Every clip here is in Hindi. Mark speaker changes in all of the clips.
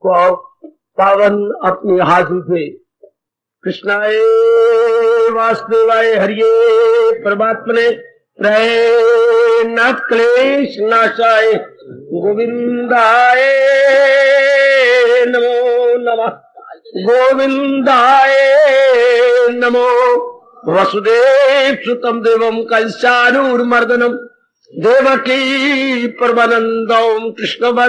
Speaker 1: को पावन अपनी हाजिर से कृष्णाय वासुदेवाय हरिये परमात्मने न क्लेश नाशाय गोविंदाय नमो नमः गोविंदाय नमो वसुदेव सुतम देवम कंसानूरमर्दनम देवकी परमानंदम कृष्ण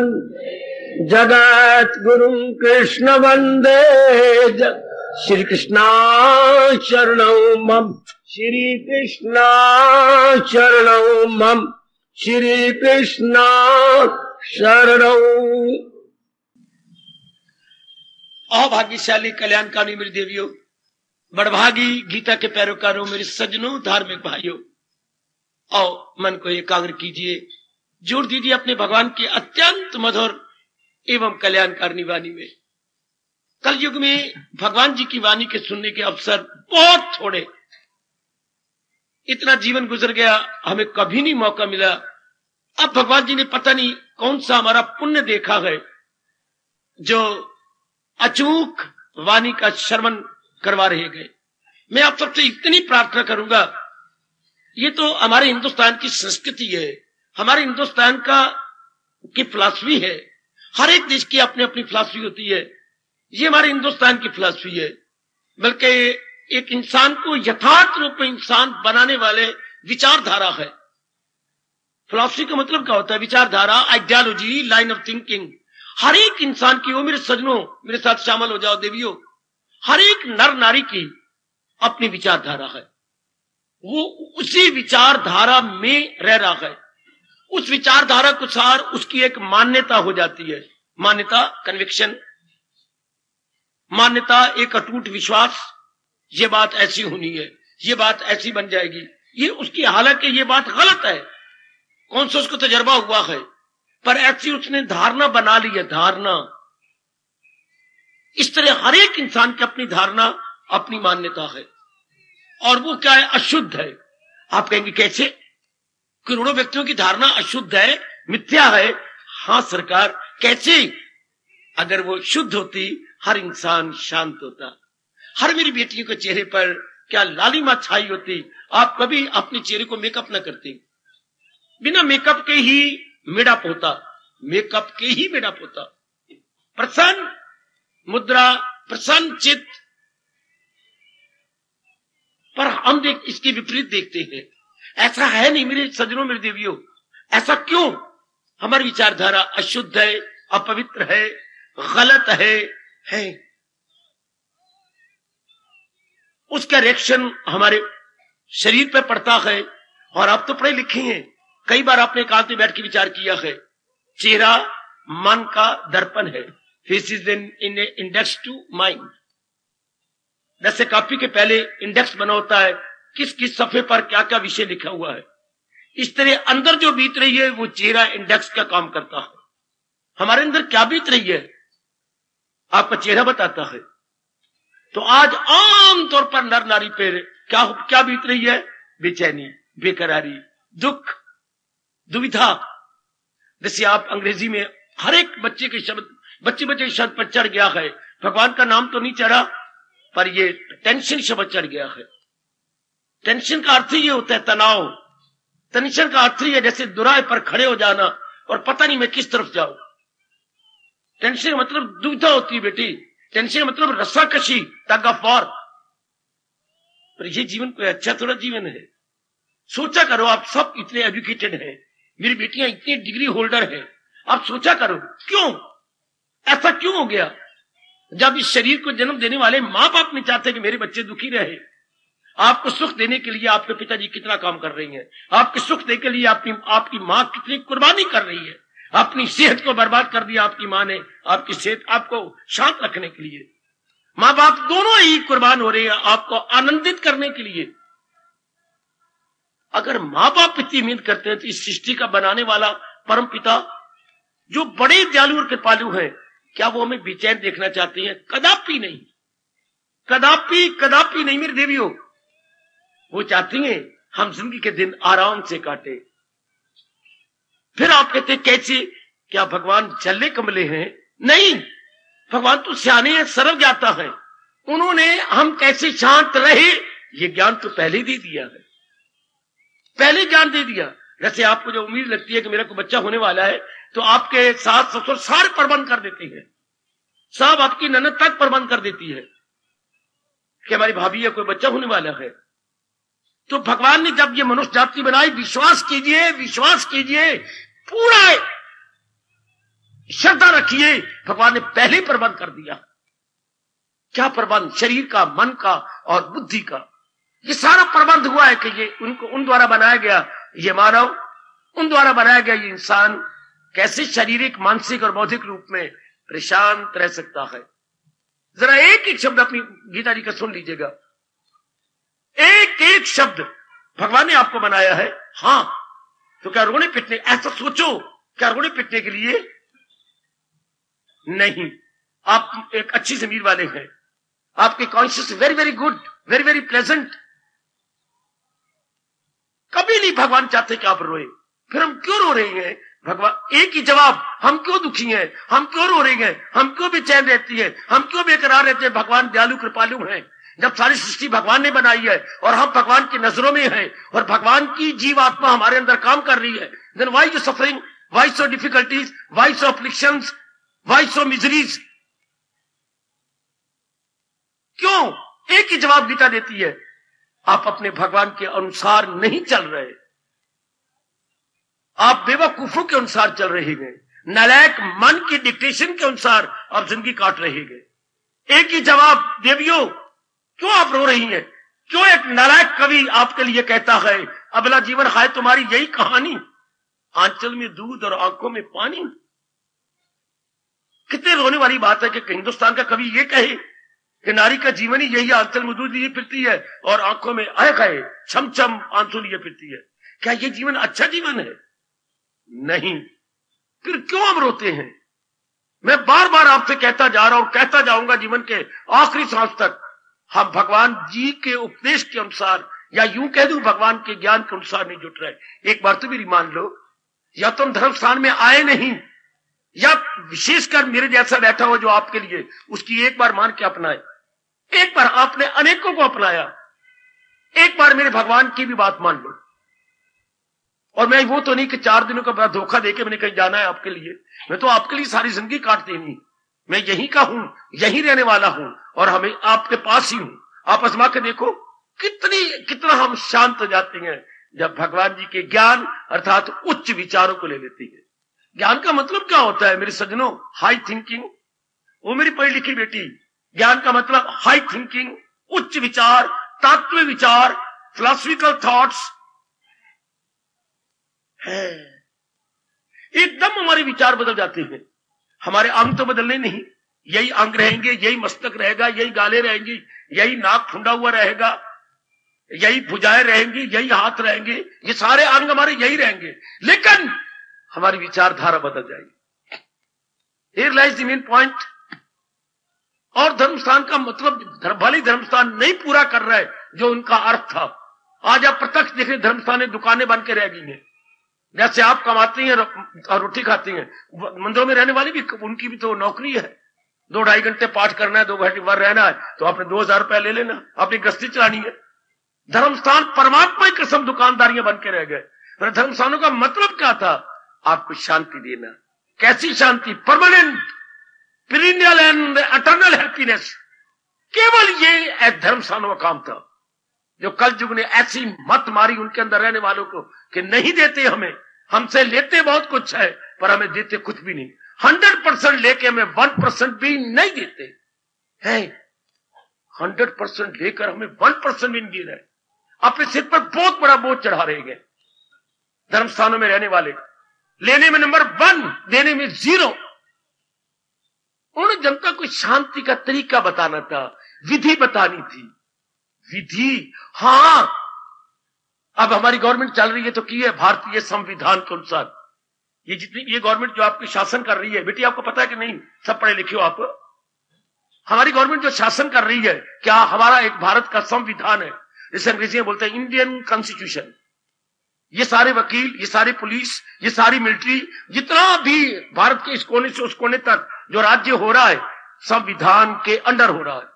Speaker 1: जगत गुरु कृष्ण वंदे श्री कृष्णा शरणौ मम श्री कृष्णा शरणौ मम श्री कृष्णा शरणौ।
Speaker 2: अभाग्यशाली कल्याणकारी मेरी देवियों, बड़भागी गीता के पैरोकारों, मेरे सज्जनों, धार्मिक भाइयों, आओ मन को एकाग्र कीजिए, जोड़ दीजिए अपने भगवान के अत्यंत मधुर एवं कल्याणकारी वाणी में। कलयुग में भगवान जी की वाणी के सुनने के अवसर बहुत थोड़े, इतना जीवन गुजर गया, हमें कभी नहीं मौका मिला। अब भगवान जी ने पता नहीं कौन सा हमारा पुण्य देखा है जो अचूक वाणी का श्रवण करवा रहे गए। मैं आप सबसे इतनी प्रार्थना करूंगा, ये तो हमारे हिंदुस्तान की संस्कृति है, हमारे हिंदुस्तान की फिलॉसफी है। हर एक देश की अपनी अपनी फिलॉसफी होती है, ये हमारे हिंदुस्तान की फिलॉसफी है। बल्कि एक इंसान को यथार्थ रूप में इंसान बनाने वाले विचारधारा है। फिलॉसफी का मतलब क्या होता है? विचारधारा, आइडियोलॉजी, लाइन ऑफ थिंकिंग। हर एक इंसान की, वो मेरे सज्जनों, मेरे साथ शामिल हो जाओ देवियों, हर एक नर नारी की अपनी विचारधारा है। वो उसी विचारधारा में रह रहा है, उस विचारधारा के अनुसार उसकी एक मान्यता हो जाती है। मान्यता, कन्विक्शन, मान्यता एक अटूट विश्वास, ये बात ऐसी होनी है, ये बात ऐसी बन जाएगी, ये उसकी, हालांकि ये बात गलत है, कौन सा उसको तजर्बा हुआ है, पर ऐसी उसने धारणा बना ली है। धारणा, इस तरह हर एक इंसान की अपनी धारणा, अपनी मान्यता है, और वो क्या है? अशुद्ध है। आप कहेंगे कैसे? करोड़ों व्यक्तियों की धारणा अशुद्ध है, मिथ्या है। हाँ सरकार, कैसे? अगर वो शुद्ध होती, हर इंसान शांत होता, हर मेरी बेटियों के चेहरे पर क्या लालिमा छाई होती। आप कभी अपने चेहरे को मेकअप न करती, बिना मेकअप के ही मेडअप होता, मेकअप के ही मेडअप होता। प्रसन्न मुद्रा, प्रसन्न चित्त, पर हम इसके विपरीत देखते हैं। ऐसा है नहीं मेरे सज्जनों, मेरे देवियों, ऐसा क्यों? हमारी विचारधारा अशुद्ध है, अपवित्र है, गलत है। उसका रिएक्शन हमारे शरीर पर पड़ता है। और आप तो पढ़े लिखे हैं, कई बार आपने एकांत में बैठ के विचार किया है, चेहरा मन का दर्पण है। Face is in index to mind. जैसे कॉपी के पहले इंडेक्स बना होता है, किस किस सफे पर क्या क्या विषय लिखा हुआ है, इस तरह अंदर जो बीत रही है वो चेहरा इंडेक्स का काम करता है। हमारे अंदर क्या बीत रही है आपका चेहरा बताता है। तो आज आम तौर पर नर नारी पर क्या बीत रही है? बेचैनी, बेकरारी, दुख, दुविधा। जैसे आप अंग्रेजी में हर एक बच्चे के शब्द पर चढ़ गया है, भगवान का नाम तो नहीं चढ़ा, पर ये टेंशन शब्द चढ़ गया है। टेंशन का अर्थ ही होता है तनाव। टेंशन का अर्थ ही है जैसे दुराए पर खड़े हो जाना और पता नहीं मैं किस तरफ जाऊं। टेंशन का मतलब दुविधा होती है बेटी, टेंशन का मतलब रस्साकशी, टग ऑफ वॉर। पर ये जीवन कोई अच्छा थोड़ा जीवन है। सोचा करो, आप सब इतने एजुकेटेड हैं, मेरी बेटियां इतनी डिग्री होल्डर हैं, आप सोचा करो क्यों ऐसा क्यों हो गया? जब इस शरीर को जन्म देने वाले माँ बाप नहीं चाहते कि मेरे बच्चे दुखी रहे। आपको सुख देने के लिए आपके पिताजी कितना काम कर रही हैं, आपके सुख देने के लिए आपकी माँ कितनी कुर्बानी कर रही है। अपनी सेहत को बर्बाद कर दिया आपकी माँ ने, आपकी सेहत आपको शांत रखने के लिए। माँ बाप दोनों ही कुर्बान हो रहे हैं आपको आनंदित करने के लिए। अगर माँ बाप इतनी मेहनत करते हैं तो इस सृष्टि का बनाने वाला परम पिता जो बड़े दयालु और कृपालु हैं, क्या वो हमें बेचैन देखना चाहते हैं? कदापि नहीं, कदापि कदापि नहीं मेरी देवियों। वो चाहती हैं हम जिंदगी के दिन आराम से काटे। फिर आप कहते कैसे? क्या भगवान जल्ले कमले हैं? नहीं, भगवान तो सियाने हैं, सर्व ज्ञाता है। उन्होंने हम कैसे शांत रहे ये ज्ञान तो पहले ही दे दिया है, पहले ज्ञान दे दिया। जैसे आपको जो उम्मीद लगती है कि मेरा कोई बच्चा होने वाला है तो आपके सास ससुर सारे प्रबंध कर देते हैं, सब आपकी ननद तक प्रबंध कर देती है कि हमारी भाभी या कोई बच्चा होने वाला है। तो भगवान ने जब ये मनुष्य जाति बनाई, विश्वास कीजिए, विश्वास कीजिए, पूरा श्रद्धा रखिए, भगवान ने पहले प्रबंध कर दिया। क्या प्रबंध? शरीर का, मन का और बुद्धि का, ये सारा प्रबंध हुआ है कि ये उनको उन द्वारा बनाया गया, ये मानव उन द्वारा बनाया गया ये इंसान कैसे शारीरिक, मानसिक और बौद्धिक रूप में प्रशांत रह सकता है। जरा एक एक शब्द अपनी गीता जी का सुन लीजिएगा, एक एक शब्द भगवान ने आपको बनाया है। हां, तो क्या रोने पिटने, ऐसा सोचो, क्या रोने पिटने के लिए नहीं। आप एक अच्छी जमीर वाले हैं, आपके conscious very very good, very very pleasant. कभी नहीं भगवान चाहते कि आप रोए। फिर हम क्यों रो रहे हैं? भगवान एक ही जवाब, हम क्यों दुखी हैं, हम क्यों रो रहे हैं, हम क्यों बेचैन रहती है, हम क्यों बेकरार रहते हैं? भगवान दयालु कृपालु हैं। जब सारी सृष्टि भगवान ने बनाई है और हम भगवान की नजरों में हैं और भगवान की जीवात्मा हमारे अंदर काम कर रही है, then why you suffering, why so difficulties, why so afflictions, why so miseries? क्यों? एक ही जवाब गीता देती है, आप अपने भगवान के अनुसार नहीं चल रहे, आप बेवकूफों के अनुसार चल रहे हैं, नालायक मन की डिक्टेशन के अनुसार आप जिंदगी काट रहे हैं। एक ही जवाब, देवियों क्यों आप रो रही हैं? क्यों एक नालायक कवि आपके लिए कहता है अगला जीवन है तुम्हारी यही कहानी, आंचल में दूध और आंखों में पानी। कितने रोने वाली बात है कि हिंदुस्तान का कवि ये कहे कि नारी का जीवन ही यही, आंचल में दूध लिए फिरती है और आंखों में आए खाए छम छम आंसू लिए फिरती है। क्या ये जीवन अच्छा जीवन है? नहीं। फिर क्यों हम रोते हैं? मैं बार बार आपसे कहता जा रहा हूं, कहता जाऊंगा जीवन के आखिरी सांस तक, हम भगवान जी के उपदेश के अनुसार, या यूं कह दूं भगवान के ज्ञान के अनुसार नहीं जुट रहे। एक बार तो मेरी मान लो, या तुम धर्म स्थान में आए नहीं, या विशेषकर मेरे जैसा बैठा हो जो आपके लिए, उसकी एक बार मान के अपनाए। एक बार आपने अनेकों को अपनाया, एक बार मेरे भगवान की भी बात मान लो। और मैं वो तो नहीं कि 4 दिनों का बड़ा धोखा देके मैंने कहीं जाना है आपके लिए, मैं तो आपके लिए सारी जिंदगी काट देनी, मैं यहीं का हूं, यहीं रहने वाला हूं और हमें आपके पास ही हूं। आप आजमा के देखो कितना हम शांत हो जाते हैं जब भगवान जी के ज्ञान अर्थात उच्च विचारों को ले लेते हैं। ज्ञान का मतलब क्या होता है मेरे सज्जनों? High thinking. वो मेरी पढ़ी लिखी बेटी, ज्ञान का मतलब हाई थिंकिंग, उच्च विचार, तात्विक विचार, फिलोसफिकल थॉट्स है। एकदम हमारे विचार बदल जाते हैं। हमारे अंग तो बदलने नहीं, यही अंग रहेंगे, यही मस्तक रहेगा, यही गालें रहेंगी, यही नाक फुंडा हुआ रहेगा, यही भुजाएं रहेंगी, यही हाथ रहेंगे, ये सारे अंग हमारे यही रहेंगे, लेकिन हमारी विचारधारा बदल जाएगी। Here lies the main point. और धर्मस्थान का मतलब भले धर्मस्थान नहीं पूरा कर रहा है जो उनका अर्थ था। आज आप प्रत्यक्ष देख रहे धर्मस्थान में दुकानें बन के रह गई हैं। जैसे आप कमाती हैं और रोटी खाती हैं, मंदिरों में रहने वाली भी उनकी भी तो नौकरी है। 2-2.5 घंटे पाठ करना है, 2 घंटे बार रहना है, तो आपने 2000 रुपया ले लेना, अपनी गश्ती चलानी है। धर्मस्थान परमात्मा की कसम दुकानदारियां बन के रह गए। धर्मस्थानों का मतलब क्या था? आपको शांति देना। कैसी शांति? Permanent, period and eternal happiness. केवल ये धर्मस्थानों का काम था, जो कल युग ने ऐसी मत मारी उनके अंदर रहने वालों को कि नहीं देते हमें, हमसे लेते बहुत कुछ है पर हमें देते कुछ भी नहीं। 100% लेके हमें 1% भी नहीं देते हैं। 100% लेकर हमें 1% भी नहीं दे रहे, अपने सिर पर बहुत बड़ा बोझ चढ़ा रहे हैं। धर्मस्थानों में रहने वाले लेने में नंबर 1, देने में 0। उन्होंने जनता को शांति का तरीका बताना था, विधि बतानी थी। विधि, हां, अब हमारी गवर्नमेंट चल रही है तो की है भारतीय संविधान के अनुसार। ये जितनी ये गवर्नमेंट जो आपकी शासन कर रही है, बेटी आपको पता है कि नहीं? सब पढ़े लिखे हो आप। हमारी गवर्नमेंट जो शासन कर रही है, क्या हमारा एक भारत का संविधान है, जिसे अंग्रेजी में बोलते हैं इंडियन कॉन्स्टिट्यूशन। ये सारे वकील, ये सारी पुलिस, ये सारी मिलिट्री, जितना भी भारत के इस कोने से उस कोने तक जो राज्य हो रहा है, संविधान के अंडर हो रहा है।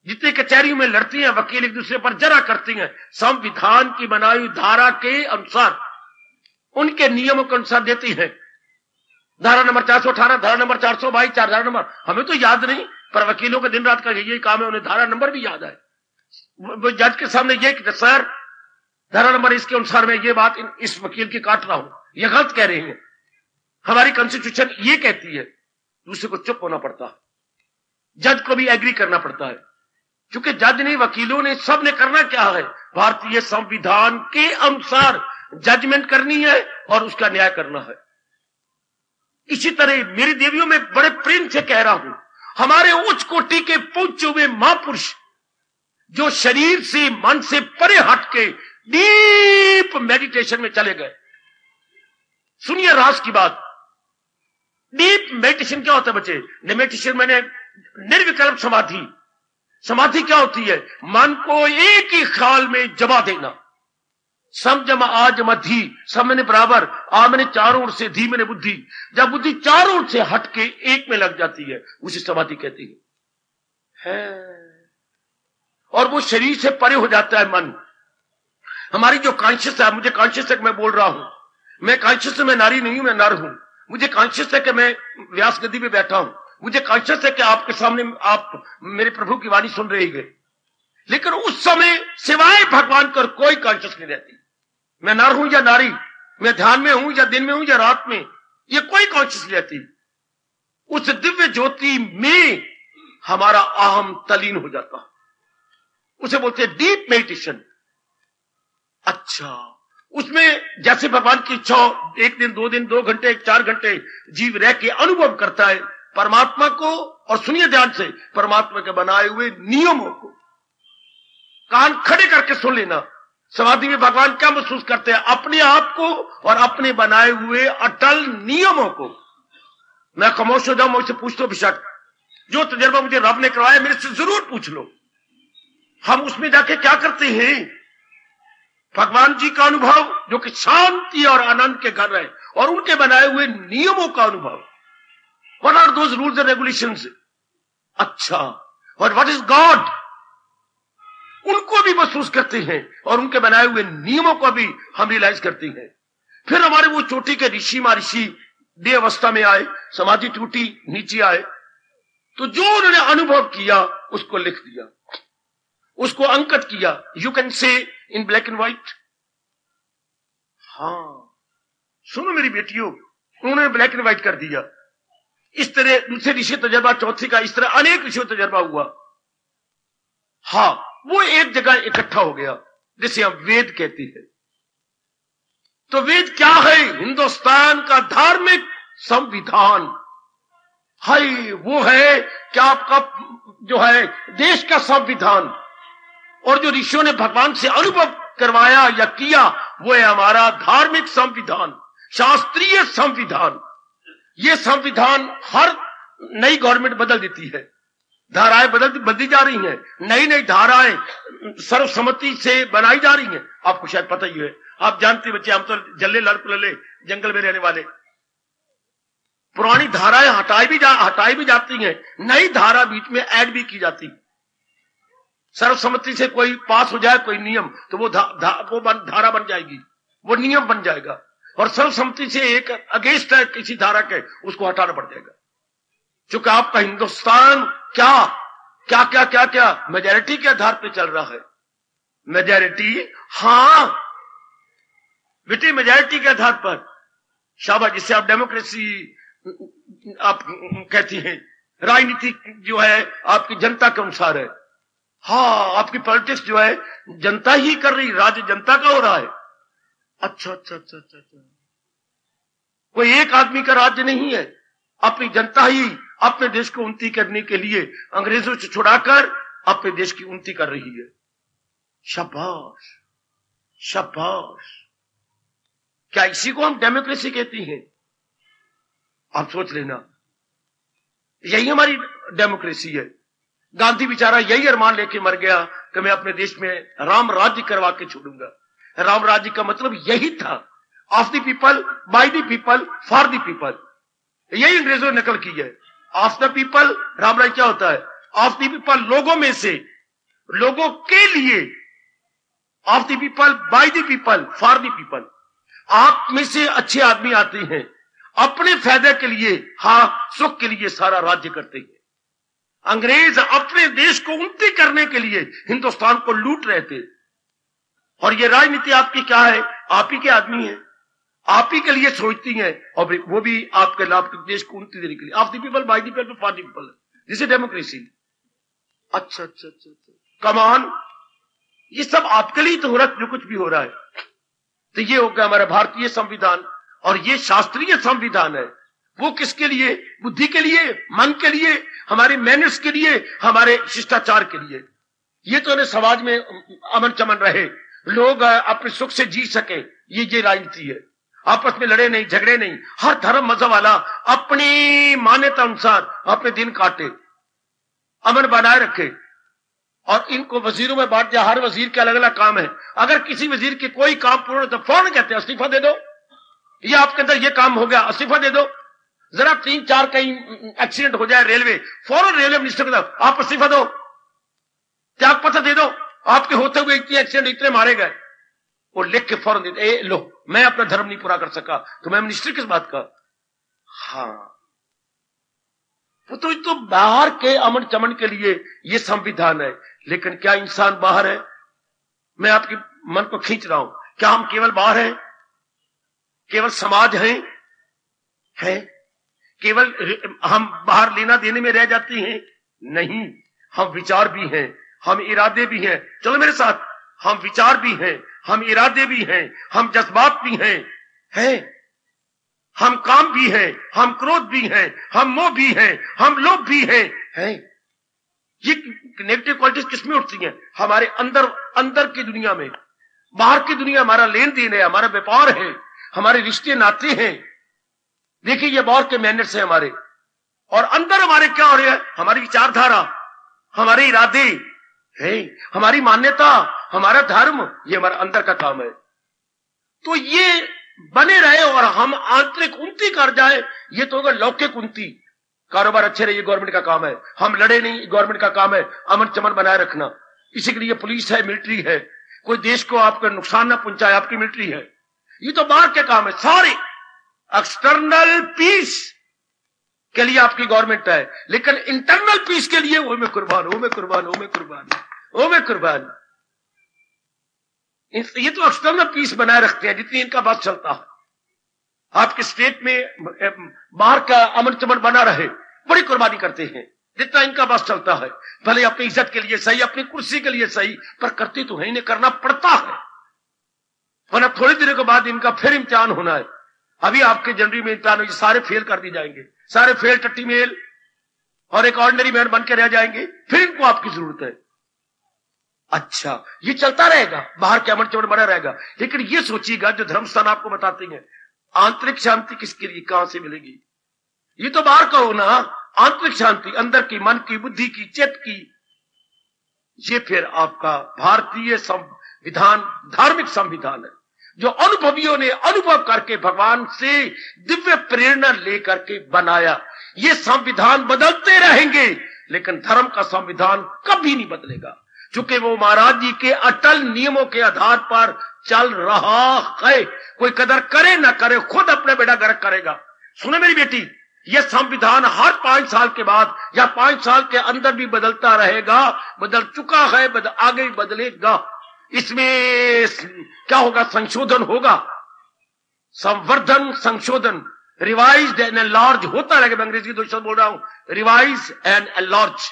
Speaker 2: जितने कचहरियों में लड़ती हैं वकील एक दूसरे पर जरा करती हैं, संविधान की बनाई हुई धारा के अनुसार, उनके नियमों के अनुसार देती है। धारा नंबर 418, धारा नंबर 422, धारा नंबर हमें तो याद नहीं, पर वकीलों का दिन रात का यही काम है, उन्हें धारा नंबर भी याद है। वो जज के सामने ये कि सर धारा नंबर इसके अनुसार मैं ये बात इस वकील की काट रहा हूं, ये गलत कह रहे हैं, हमारी कॉन्स्टिट्यूशन ये कहती है। दूसरे को चुप होना पड़ता है, जज को भी एग्री करना पड़ता है, क्योंकि जज ने, वकीलों ने, सब ने करना क्या है, भारतीय संविधान के अनुसार जजमेंट करनी है और उसका न्याय करना है। इसी तरह मेरी देवियों में बड़े प्रेम से कह रहा हूं, हमारे उच्च कोटि के पहुंचे हुए महापुरुष जो शरीर से, मन से परे हट के डीप मेडिटेशन में चले गए। सुनिए राज की बात, डीप मेडिटेशन क्या होता है बच्चे? मेडिटेशन मैंने निर्विकल्प समाधि। समाधि क्या होती है? मन को एक ही ख्याल में जमा देना। सम जमा आ जमा धी, सब मैंने बराबर, आ मैंने चारों ओर से, धी मैंने बुद्धि। जब बुद्धि चारों ओर से हट के एक में लग जाती है, उसे समाधि कहती है। और वो शरीर से परे हो जाता है मन। हमारी जो कॉन्शियस है, मुझे कॉन्शियस है कि मैं बोल रहा हूं, मैं कॉन्शियस, मैं नारी नहीं हूं, मैं नर हूं। मुझे कॉन्शियस है कि मैं व्यास गद्दी पे बैठा हूं, मुझे कॉन्शियस है कि आपके सामने आप मेरे प्रभु की वाणी सुन रही है, लेकिन उस समय सिवाय भगवान का कोई कॉन्शियस नहीं रहती। मैं नर हूं या नारी, मैं ध्यान में हूं या दिन में हूं या रात में, ये कोई कॉन्शियस नहीं रहती। उस दिव्य ज्योति में हमारा अहम तलीन हो जाता, उसे बोलते हैं डीप मेडिटेशन। अच्छा, उसमें जैसे भगवान की इच्छा हो, एक दिन, 2 दिन, 2 घंटे, 4 घंटे जीव रह के अनुभव करता है परमात्मा को। और सुनिए ध्यान से, परमात्मा के बनाए हुए नियमों को कान खड़े करके सुन लेना। समाधि में भगवान क्या महसूस करते हैं? अपने आप को और अपने बनाए हुए अटल नियमों को। मैं खामोश हो जाऊं, मुझसे पूछ लो बेशक, जो तजर्बा मुझे रब ने करवाया मेरे से जरूर पूछ लो। हम उसमें जाके क्या करते हैं? भगवान जी का अनुभव, जो कि शांति और आनंद के घर है, और उनके बनाए हुए नियमों का अनुभव। What are those rules and regulations? अच्छा, और व्हाट इज गॉड, उनको भी महसूस करते हैं और उनके बनाए हुए नियमों को भी हम रियलाइज करते हैं। फिर हमारे वो चोटी के ऋषि महर्षि देह अवस्था में आए, समाधि टूटी, नीचे आए, तो जो उन्होंने अनुभव किया उसको लिख दिया, उसको अंकित किया। You can say in black and white. हाँ सुनो मेरी बेटियों, उन्होंने ब्लैक एंड व्हाइट कर दिया। इस तरह दूसरे ऋषि तजर्बा, चौथी का, इस तरह अनेक ऋषियों तजर्बा हुआ। हाँ, वो एक जगह इकट्ठा हो गया, जिसे हम वेद कहते हैं। तो वेद क्या है? हिंदुस्तान का धार्मिक संविधान है। वो है क्या आपका जो है देश का संविधान, और जो ऋषियों ने भगवान से अनुभव करवाया या किया, वो है हमारा धार्मिक संविधान, शास्त्रीय संविधान। ये संविधान हर नई गवर्नमेंट बदल देती है, धाराएं बदलती जा रही हैं, नई नई धाराएं सर्वसम्मति से बनाई जा रही हैं। आपको शायद पता ही है, आप जानते बच्चे, हम तो जल्ले लड़कुलले जंगल में रहने वाले। पुरानी धाराएं हटाई भी जाती हैं, नई धारा बीच में ऐड भी की जाती। सर्वसम्मति से कोई पास हो जाए कोई नियम, तो वो धारा बन जाएगी, वो नियम बन जाएगा। और सर्वसम्मति से एक अगेंस्ट है किसी धारा के, उसको हटाना पड़ जाएगा। क्योंकि आपका हिंदुस्तान क्या क्या क्या क्या क्या मेजॉरिटी के आधार पे चल रहा है। मेजॉरिटी, हाँ बेटे, मेजॉरिटी के आधार पर। शाबाश, जिसे आप डेमोक्रेसी आप कहती हैं, राजनीति जो है आपकी जनता के अनुसार है। हाँ, आपकी पॉलिटिक्स जो है जनता ही कर रही, राज्य जनता का हो रहा है। अच्छा अच्छा अच्छा अच्छा अच्छा, कोई एक आदमी का राज्य नहीं है, अपनी जनता ही अपने देश को उन्नति करने के लिए अंग्रेजों से छुड़ाकर अपने देश की उन्नति कर रही है। शाबाश शाबाश। क्या इसी को हम डेमोक्रेसी कहती हैं? आप सोच लेना, यही हमारी डेमोक्रेसी है। गांधी बेचारा यही अरमान लेके मर गया कि मैं अपने देश में राम राज्य करवा के छोड़ूंगा। राम राज्य का मतलब यही था, of the people, by the people, for the people. यही अंग्रेजों ने नकल की है। ऑफ द पीपल, राम राज्य क्या होता है? ऑफ द पीपल, लोगों में से, लोगों के लिए, of the people, by the people, for the people. आप में से अच्छे आदमी आते हैं, अपने फायदे के लिए, हाँ सुख के लिए सारा राज्य करते हैं। अंग्रेज अपने देश को उन्नति करने के लिए हिंदुस्तान को लूट रहे थे। और ये राजनीति आपकी क्या है? आप ही के आदमी हैं, आप ही के लिए सोचती हैं, और वो भी आपके लाभ के देश को उन्नति देने के लिए। Of the people, by the people, for the people, this is democracy. अच्छा अच्छा अच्छा अच्छा, कमान, ये सब आपके लिए तो हो रहा है, जो कुछ भी हो रहा है। तो ये हो गया हमारा भारतीय संविधान, और ये शास्त्रीय संविधान है। वो किसके लिए? बुद्धि के लिए, मन के लिए, हमारे मैनर्स के लिए, हमारे शिष्टाचार के लिए। ये तो समाज में अमन चमन रहे, लोग अपने सुख से जी सके, ये राजनीति है। आपस में लड़े नहीं, झगड़े नहीं, हर धर्म मजहब वाला अपनी मान्यता अनुसार अपने दिन काटे, अमन बनाए रखे, और इनको वजीरों में बांट दिया। हर वजीर के अलग अलग काम है। अगर किसी वजीर के कोई काम पूर्ण तो फौरन कहते हैं इस्तीफा दे दो, ये आपके अंदर ये काम हो गया, इस्तीफा दे दो। जरा 3-4 कहीं एक्सीडेंट हो जाए रेलवे, फौरन रेलवे मिनिस्टर के साथ आप इस्तीफा दो, त्याग पत्र दे दो, आपके होते हुए इतने एक्सीडेंट इतने मारे गए, वो लिख के फौरन देते, ए लो मैं अपना धर्म नहीं पूरा कर सका तो मैं मिनिस्टर किस बात का? हाँ, तो बाहर के अमन चमन के लिए ये संविधान है। लेकिन क्या इंसान बाहर है? मैं आपके मन को खींच रहा हूं, क्या हम केवल बाहर हैं? केवल समाज है? केवल हम बाहर लेना देने में रह जाते हैं? नहीं, हम विचार भी हैं, हम इरादे भी हैं। चलो मेरे साथ, हम विचार भी हैं, हम इरादे भी हैं, हम जज्बात भी हैं, हम काम भी हैं, हम क्रोध भी हैं, हम मोह भी हैं, हम लोभ भी हैं। ये नेगेटिव क्वालिटीज किसमें उठती हैं? हमारे अंदर की दुनिया में। बाहर की दुनिया हमारा लेन देन है, हमारा व्यापार है, हमारे रिश्ते नाते हैं। देखिए ये बाहर के मैनर्स है हमारे, और अंदर हमारे क्या हो रहा है? हमारी विचारधारा, हमारे इरादे है, हमारी मान्यता, हमारा धर्म, ये हमारा अंदर का काम है। तो ये बने रहे और हम आंतरिक उन्नति कर जाए, ये तो होगा लौकिक उन्नति। कारोबार अच्छे रहे, ये गवर्नमेंट का काम है, हम लड़े नहीं, गवर्नमेंट का काम है अमन चमन बनाए रखना। इसी के लिए पुलिस है, मिलिट्री है, कोई देश को आपका नुकसान ना पहुंचाए, आपकी मिलिट्री है। ये तो बाहर के काम है सारे। एक्सटर्नल पीस के लिए आपकी गवर्नमेंट है, लेकिन इंटरनल पीस के लिए वो मैं कुर्बान, वो मैं कुर्बान, वो मैं कुर्बान, वो मैं कुर्बान। ये तो एक्सटर्नल पीस बनाए रखते हैं जितनी इनका बात चलता है। आपके स्टेट में बाहर का अमन चमन बना रहे, बड़ी कुर्बानी करते हैं जितना इनका बस चलता है। भले अपनी इज्जत के लिए सही, अपनी कुर्सी के लिए सही, पर करते तो है, इन्हें करना पड़ता है, वरना थोड़ी देर के बाद इनका फिर इम्तिहान होना है। अभी आपके जनवरी में इम्तिहान हो, सारे फेल कर दिए जाएंगे, सारे फेल टट्टी मेल, और एक ऑर्डिनरी मैन बन के रह जाएंगे, फिर इनको आपकी जरूरत है। अच्छा, ये चलता रहेगा, बाहर के अमन चमन बना रहेगा। लेकिन ये सोचिएगा, जो धर्म स्थान आपको बताते हैं, आंतरिक शांति किसके लिए, कहां से मिलेगी? ये तो बाहर का हो ना, आंतरिक शांति अंदर की, मन की, बुद्धि की, चित्त की। ये फिर आपका भारतीय संविधान धार्मिक संविधान है, जो अनुभवियों ने अनुभव करके भगवान से दिव्य प्रेरणा लेकर के बनाया। ये संविधान बदलते रहेंगे, लेकिन धर्म का संविधान कभी नहीं बदलेगा, क्योंकि वो महाराज जी के अटल नियमों के आधार पर चल रहा है। कोई कदर करे ना करे, खुद अपने बेड़ा गर्क करेगा। सुने मेरी बेटी, यह संविधान हर 5 साल के बाद या 5 साल के अंदर भी बदलता रहेगा, बदल चुका है, आगे भी बदलेगा। इसमें क्या होगा? संशोधन होगा, संवर्धन, संशोधन, रिवाइज एंड एनलार्ज होता रहेगा। मैं अंग्रेजी 2 शब्द बोल रहा हूं, रिवाइज एंड एनलार्ज,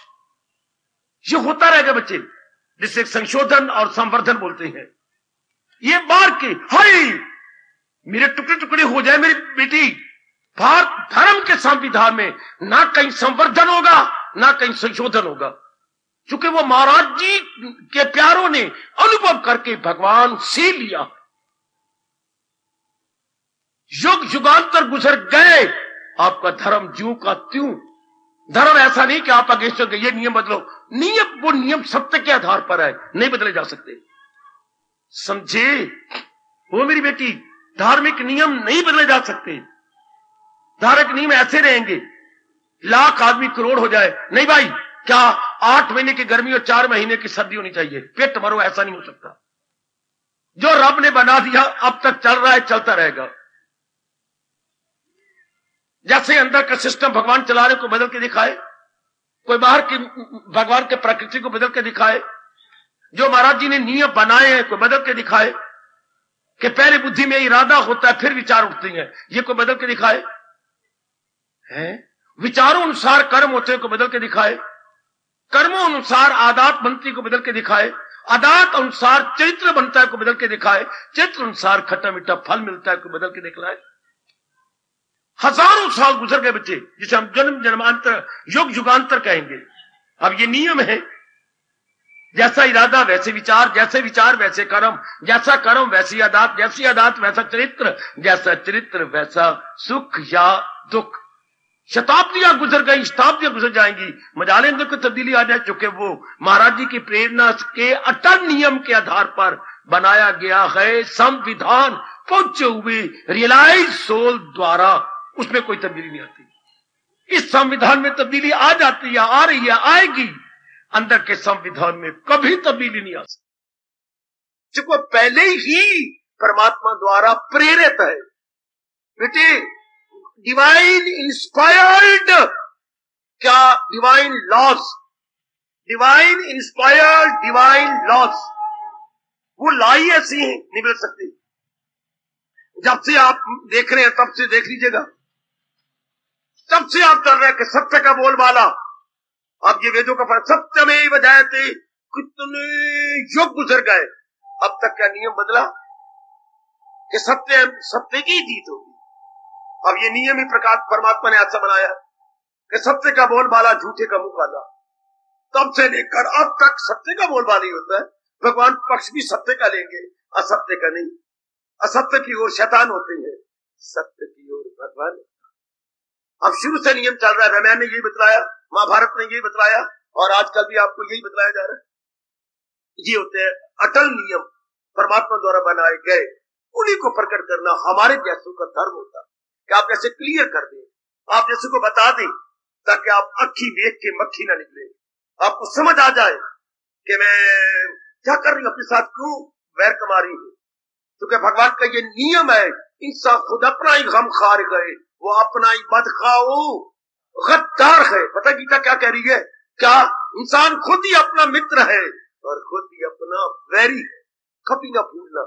Speaker 2: ये होता रहेगा बच्चे, जिसे संशोधन और संवर्धन बोलते हैं। ये बार के हाय मेरे टुकड़े टुकड़े हो जाए मेरी बेटी, भारत धर्म के संविधान में ना कहीं संवर्धन होगा ना कहीं संशोधन होगा, क्योंकि वो महाराज जी के प्यारों ने अनुभव करके भगवान से लिया। युग युगांतर गुजर गए, आपका धर्म ज्यों का त्यों। धर्म ऐसा नहीं कि आप अगेंस्ट हो गए, ये नियम बदलो। नियम, वो नियम सत्य के आधार पर है, नहीं बदले जा सकते। समझे वो मेरी बेटी, धार्मिक नियम नहीं बदले जा सकते। धार्मिक नियम ऐसे रहेंगे, लाख आदमी करोड़ हो जाए, नहीं भाई, क्या 8 महीने की गर्मी और 4 महीने की सर्दी होनी चाहिए? पेट मरो, ऐसा नहीं हो सकता। जो रब ने बना दिया अब तक चल रहा है, चलता रहेगा। जैसे अंदर का सिस्टम भगवान चला रहे को बदल के दिखाए, कोई बाहर की भगवान के प्रकृति को बदल के दिखाए, जो महाराज जी ने नियम बनाए हैं कोई बदल के दिखाए, कि पहले बुद्धि में इरादा होता है फिर विचार उठते हैं, ये कोई बदल के दिखाए है। विचारों अनुसार कर्म होते हैं को बदल के दिखाए, कर्मों अनुसार आदात बनती को बदल के दिखाए, आदात अनुसार चरित्र बनता है को बदल के दिखाए, चरित्र अनुसार खट्टा मीठा फल मिलता है को बदल के दिखलाए। हजारों साल गुजर गए बच्चे, जिसे हम जन्म जन्मांतर युग युगांतर कहेंगे। अब ये नियम है, जैसा इरादा वैसे विचार, जैसे विचार वैसे कर्म, जैसा कर्म वैसी आदात, जैसी आदात वैसा चरित्र, जैसा चरित्र वैसा सुख या दुख। शताब्दियां गुजर गई, शताब्दियां गुजर जाएंगी, मजाले अंदर कोई तब्दीली आ जाए, चूंकि वो महाराज जी की प्रेरणा के अटल नियम के आधार पर बनाया गया है संविधान, पहुंचे हुए रियलाइज सोल द्वारा, उसमें कोई तब्दीली नहीं आती। इस संविधान में तब्दीली आ जाती है, आ रही है, आएगी। अंदर के संविधान में कभी तब्दीली नहीं आ सकती, जो पहले ही परमात्मा द्वारा प्रेरित है। बेटे, डिवाइन इंस्पायर्ड, क्या divine loss, divine inspired divine loss, वो लाई ऐसी नहीं मिल सकती। जब से आप देख रहे हैं तब से देख लीजिएगा, तब से आप कर रहे हैं कि सत्य का बोलबाला। अब ये वेदों का फर्क, सत्य में वजह थे, कितने युग गुजर गए, अब तक क्या नियम बदला कि सत्य सत्य की जीत होगी। अब ये नियम ही प्रकाश परमात्मा ने ऐसा बनाया कि सत्य का बोलबाला झूठे का मुंह काला। तब से लेकर अब तक सत्य का बोलबाला ही होता है। भगवान पक्ष भी सत्य का लेंगे, असत्य का नहीं। असत्य की ओर शैतान होते हैं, सत्य की ओर भगवान। अब शुरू से नियम चल रहा है, रामायण ने यही बतलाया, महाभारत ने यही बतलाया, और आजकल भी आपको यही बतलाया जा रहा है। ये होते हैं अटल नियम, परमात्मा द्वारा बनाए गए, उन्हीं को प्रकट करना हमारे जैसों का धर्म होता है कि आप जैसे क्लियर कर दें, आप जैसे को बता दें, ताकि आप अक्खी देख के मक्खी ना निकले, आपको समझ आ जाए कि मैं क्या कर रही हूं, अपने साथ क्यों वैर कमा रही हूं। क्योंकि भगवान का ये नियम है, इंसान खुद अपना ही गम खार गए, वो अपना ही बदखाओ गद्दार है। पता गीता क्या कह रही है? क्या इंसान खुद ही अपना मित्र है और खुद ही अपना वैरी। कभी ना भूलना,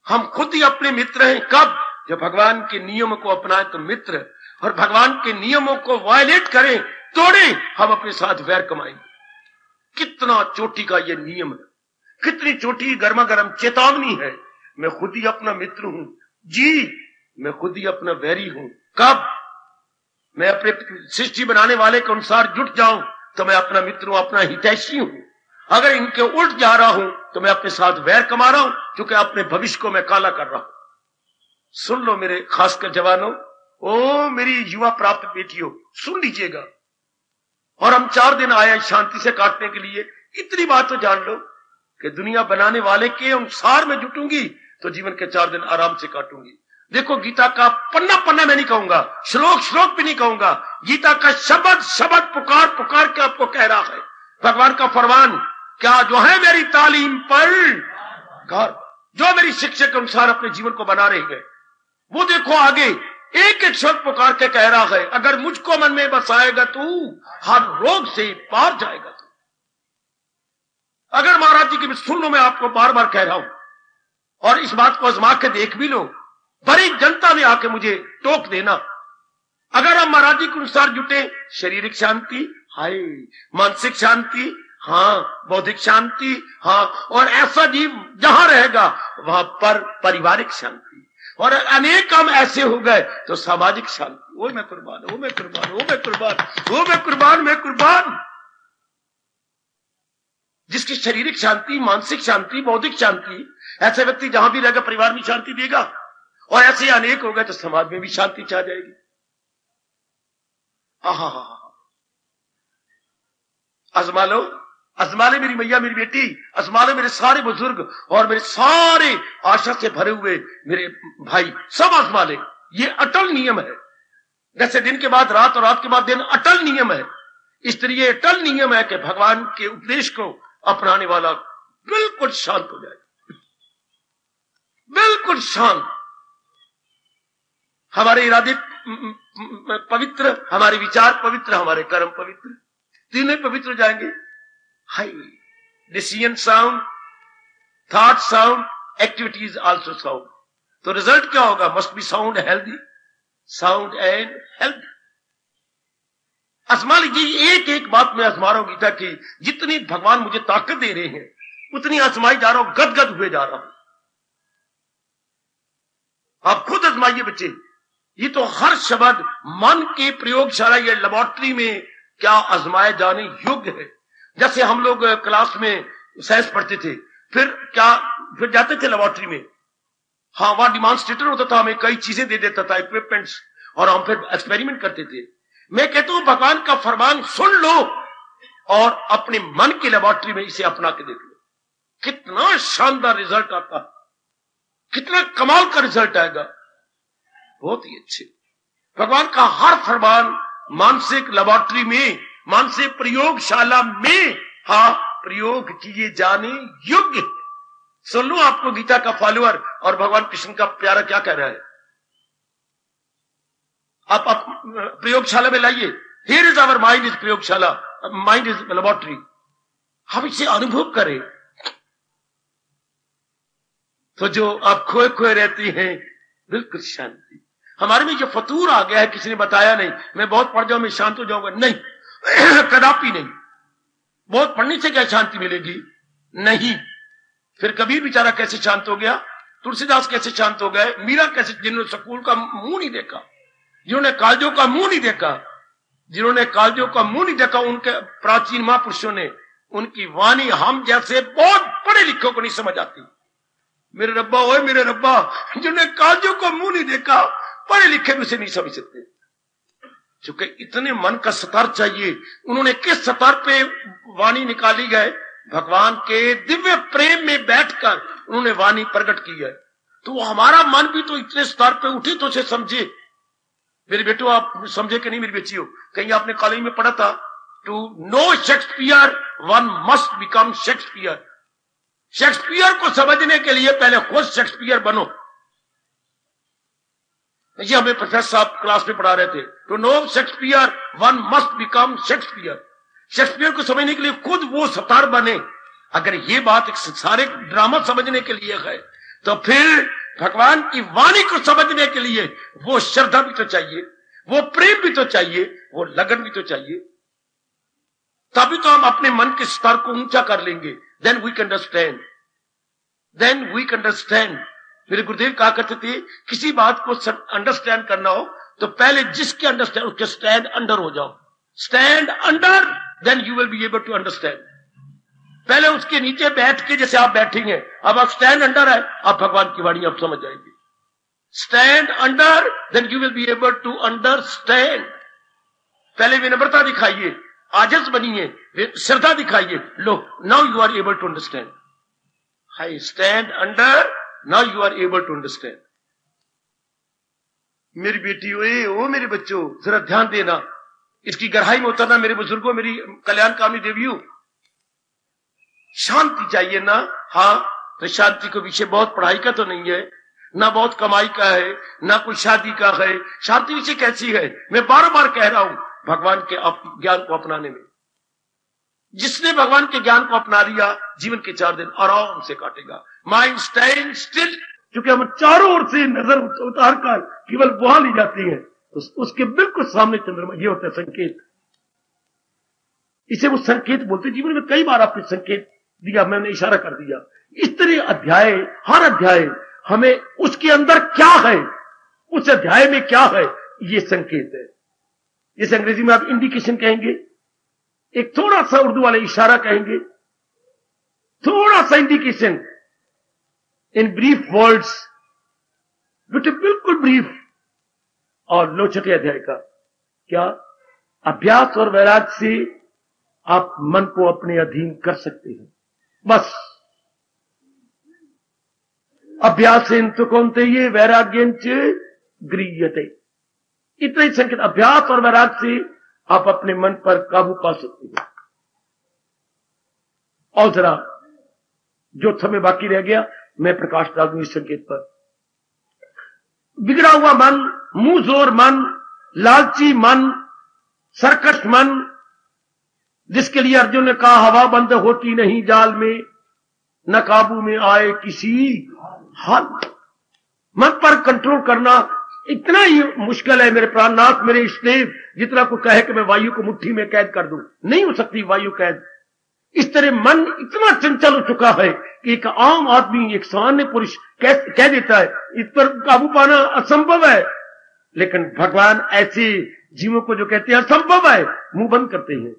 Speaker 2: हम खुद ही अपने मित्र हैं। कब? जब भगवान के नियमों को अपनाएं तो मित्र, और भगवान के नियमों को वायलेट करें, तोड़ें, हम अपने साथ वैर कमाएंगे। कितना चोटी का ये नियम है, कितनी चोटी गर्मा गर्म चेतावनी है। मैं खुद ही अपना मित्र हूं जी, मैं खुद ही अपना वैरी हूं। कब? मैं अपने सृष्टि बनाने वाले के अनुसार जुट जाऊं तो मैं अपना मित्र हूं, अपना हितैषी हूं। अगर इनके उल्ट जा रहा हूं तो मैं अपने साथ वैर कमा रहा हूं, क्योंकि अपने भविष्य को मैं काला कर रहा हूं। सुन लो मेरे खासकर जवानों, ओ मेरी युवा प्राप्त बेटियों, सुन लीजिएगा। और हम 4 दिन आए शांति से काटने के लिए। इतनी बात तो जान लो कि दुनिया बनाने वाले के अनुसार मैं जुटूंगी तो जीवन के 4 दिन आराम से काटूंगी। देखो, गीता का पन्ना पन्ना मैं नहीं कहूंगा, श्लोक श्लोक भी नहीं कहूंगा, गीता का शब्द शब्द पुकार पुकार के आपको कह रहा है भगवान का फरमान। क्या जो है मेरी तालीम पर घर, जो मेरी शिक्षा के अनुसार अपने जीवन को बना रही है, वो देखो आगे एक एक शब्द पुकार के कह रहा है, अगर मुझको मन में बसाएगा तू हर रोग से पार जाएगा तू। अगर महाराज जी की सुन लो, मैं आपको बार बार कह रहा हूं, और इस बात को आजमा के देख भी लो, बड़ी जनता में आके मुझे टोक देना। अगर हम महाराज जी के अनुसार जुटे, शारीरिक शांति, हाय, मानसिक शांति, हाँ, बौद्धिक शांति, हाँ, और ऐसा जीव जहां रहेगा वहां पर पारिवारिक शांति, और अनेक काम ऐसे हो गए तो सामाजिक शांति। वो मैं कुर्बान, वो मैं कुर्बान, वो मैं कुर्बान, वो मैं कुर्बान, मैं कुर्बान। जिसकी शारीरिक शांति, मानसिक शांति, बौद्धिक शांति, ऐसे व्यक्ति जहां भी रहेगा परिवार में शांति देगा, और ऐसे अनेक हो गए तो समाज में भी शांति छा जाएगी। आजमा लो, आजमा ले मेरी मैया, मेरी बेटी, आजमा ले मेरे सारे बुजुर्ग और मेरे सारे आशा से भरे हुए मेरे भाई, सब आजमा ले। ये अटल नियम है। जैसे दिन के बाद रात और रात के बाद दिन अटल नियम है, इस तरह ये अटल नियम है कि भगवान के उपदेश को अपनाने वाला बिल्कुल शांत हो जाए, बिल्कुल शांत। हमारे इरादे पवित्र, हमारे विचार पवित्र, हमारे कर्म पवित्र, तीनों पवित्र हो जाएंगे। High decision sound, thought sound, activities also sound. तो रिजल्ट क्या होगा? Must be sound healthy, sound and health. आजमा लीजिए, एक एक बात में आजमा रहा हूं गीता की, जितनी भगवान मुझे ताकत दे रहे हैं उतनी आजमाई जा रहा हूं, गदगद हुए जा रहा हूं। आप खुद आजमाइए बच्चे, ये तो हर शब्द मन के प्रयोगशाला या लेबोरेटरी में क्या आजमाए जाने योग्य है। जैसे हम लोग क्लास में साइंस पढ़ते थे, फिर जाते थे लेबोरेटरी में, हाँ वहां डिमॉन्स्ट्रेटर होता था, हमें कई चीजें दे देता था, इक्विपमेंट्स, और हम फिर एक्सपेरिमेंट करते थे। मैं कहता हूं भगवान का फरमान सुन लो और अपने मन की लेबोरेटरी में इसे अपना के देख लो, कितना शानदार रिजल्ट आता, कितना कमाल का रिजल्ट आएगा, बहुत ही अच्छे। भगवान का हर फरमान मानसिक लेबोरेटरी में, मानसिक प्रयोगशाला में हाँ प्रयोग किए जाने योग्य। सुन लो आपको गीता का फॉलोअर और भगवान कृष्ण का प्यारा क्या कह रहा है। आप प्रयोगशाला में लाइए, here is our mind is प्रयोगशाला, माइंड इज लेबोरेटरी। हम इसे अनुभव करें तो जो आप खोए खोए रहती हैं बिल्कुल शांति। हमारे में जो फतूर आ गया है, किसी ने बताया नहीं, मैं बहुत पढ़ जाऊं मैं शांत हो जाऊंगा, नहीं कदापि नहीं। बहुत पढ़ने से क्या शांति मिलेगी? नहीं। फिर कबीर बेचारा कैसे शांत हो गया, तुलसीदास कैसे शांत हो गए, मीरा कैसे, जिन्होंने स्कूल का मुंह नहीं देखा, जिन्होंने कॉलेजों का मुंह नहीं देखा, जिन्होंने कॉलेजों का मुंह नहीं देखा, उनके प्राचीन महापुरुषों ने, उनकी वाणी हम जैसे बहुत पढ़े लिखों को नहीं समझ आती। मेरे रब्बा ओए मेरे रब्बा, जिन्होंने कॉलेजों का मुंह नहीं देखा, पढ़े लिखे भी उसे नहीं समझ सकते, क्योंकि इतने मन का स्तर चाहिए। उन्होंने किस स्तर पे वाणी निकाली गए? भगवान के दिव्य प्रेम में बैठकर उन्होंने वाणी प्रकट की है। तो हमारा मन भी तो इतने स्तर पे उठे तो उसे समझे। मेरे बेटो आप समझे कि नहीं मेरी बेटियों? कहीं आपने कॉलेज में पढ़ा था, to know Shakespeare one must become Shakespeare. Shakespeare को समझने के लिए पहले खुद शेक्सपियर बनो। ये हमें प्रोफेसर साहब क्लास में पढ़ा रहे थे, to know Shakespeare one must become Shakespeare. Shakespeare को समझने के लिए खुद वो स्तर बने। अगर ये बात एक सारे ड्रामा समझने के लिए है, तो फिर भगवान की वाणी को समझने के लिए वो श्रद्धा भी तो चाहिए, वो प्रेम भी तो चाहिए, वो लगन भी तो चाहिए। तभी तो हम अपने मन के स्तर को ऊंचा कर लेंगे। Then we can understand, then we can understand. मेरे गुरुदेव कहा करते थे, किसी बात को अंडरस्टैंड करना हो तो पहले जिसके अंडरस्टैंड उसके स्टैंड अंडर हो जाओ। Stand under, then you will be able to understand. पहले उसके नीचे बैठ के, जैसे आप बैठेंगे, अब आप स्टैंड अंडर है, आप भगवान की वाणी आप समझ जाएंगे। Stand under, then you will be able to understand. पहले विनम्रता दिखाइए, आजस बनिए, श्रद्धा दिखाइए, low now you are able to understand. High stand under, now you are able to understand. मेरी बेटी ओ मेरे बच्चों, जरा ध्यान देना, इसकी गहराई में उतरना। मेरे बुजुर्गों, मेरी कल्याणकामी देवियों, शांति चाहिए ना? हाँ, तो शांति को विषय बहुत पढ़ाई का तो नहीं है, ना बहुत कमाई का है, ना कोई शादी का है। शांति विषय कैसी है? मैं बार बार कह रहा हूं, भगवान के ज्ञान को अपनाने में। जिसने भगवान के ज्ञान को अपना लिया, जीवन के 4 दिन आराम से काटेगा। माइंड स्टैंड स्टिल, क्योंकि हम चारों ओर से नजर उतार कर केवल वहां ली जाती है, तो उसके बिल्कुल सामने चंद्रमा, ये होता है संकेत। इसे वो संकेत बोलते। जीवन में कई बार आपने संकेत दिया, मैंने इशारा कर दिया। इस तरह अध्याय, हर अध्याय हमें उसके अंदर क्या है, उस अध्याय में क्या है, ये संकेत है। जैसे अंग्रेजी में आप इंडिकेशन कहेंगे, एक थोड़ा सा उर्दू वाले इशारा कहेंगे, थोड़ा सा इंडिकेशन इन ब्रीफ वर्ड्स, बेटे बिल्कुल ब्रीफ। और लो छठे अध्याय का क्या? अभ्यास और वैराग से आप मन को अपने अधीन कर सकते हैं। बस अभ्यासेन तु कौन्तेय वैराग्यंच गृह्यते।
Speaker 1: इतना ही संकेत। अभ्यास और वैराग्य से आप अपने मन पर काबू पा सकते हैं। और जरा जो समय बाकी रह गया मैं प्रकाश डाल दूं इस संकेत पर। बिगड़ा हुआ मन, मुंह जोर मन, लालची मन, सरकश मन, जिसके लिए अर्जुन ने कहा हवा बंद होती नहीं जाल में, न काबू में आए किसी हाल। मन पर कंट्रोल करना इतना ही मुश्किल है मेरे प्राणनाथ, मेरे इष्टदेव, जितना को कहे कि मैं वायु को मुट्ठी में कैद कर दूं। नहीं हो सकती वायु कैद। इस तरह मन इतना चंचल हो चुका है कि एक आम आदमी, एक सामान्य पुरुष कह देता है इस पर काबू पाना असंभव है। लेकिन भगवान ऐसे जीवों को जो कहते हैं असंभव है, मुंह बंद करते हैं।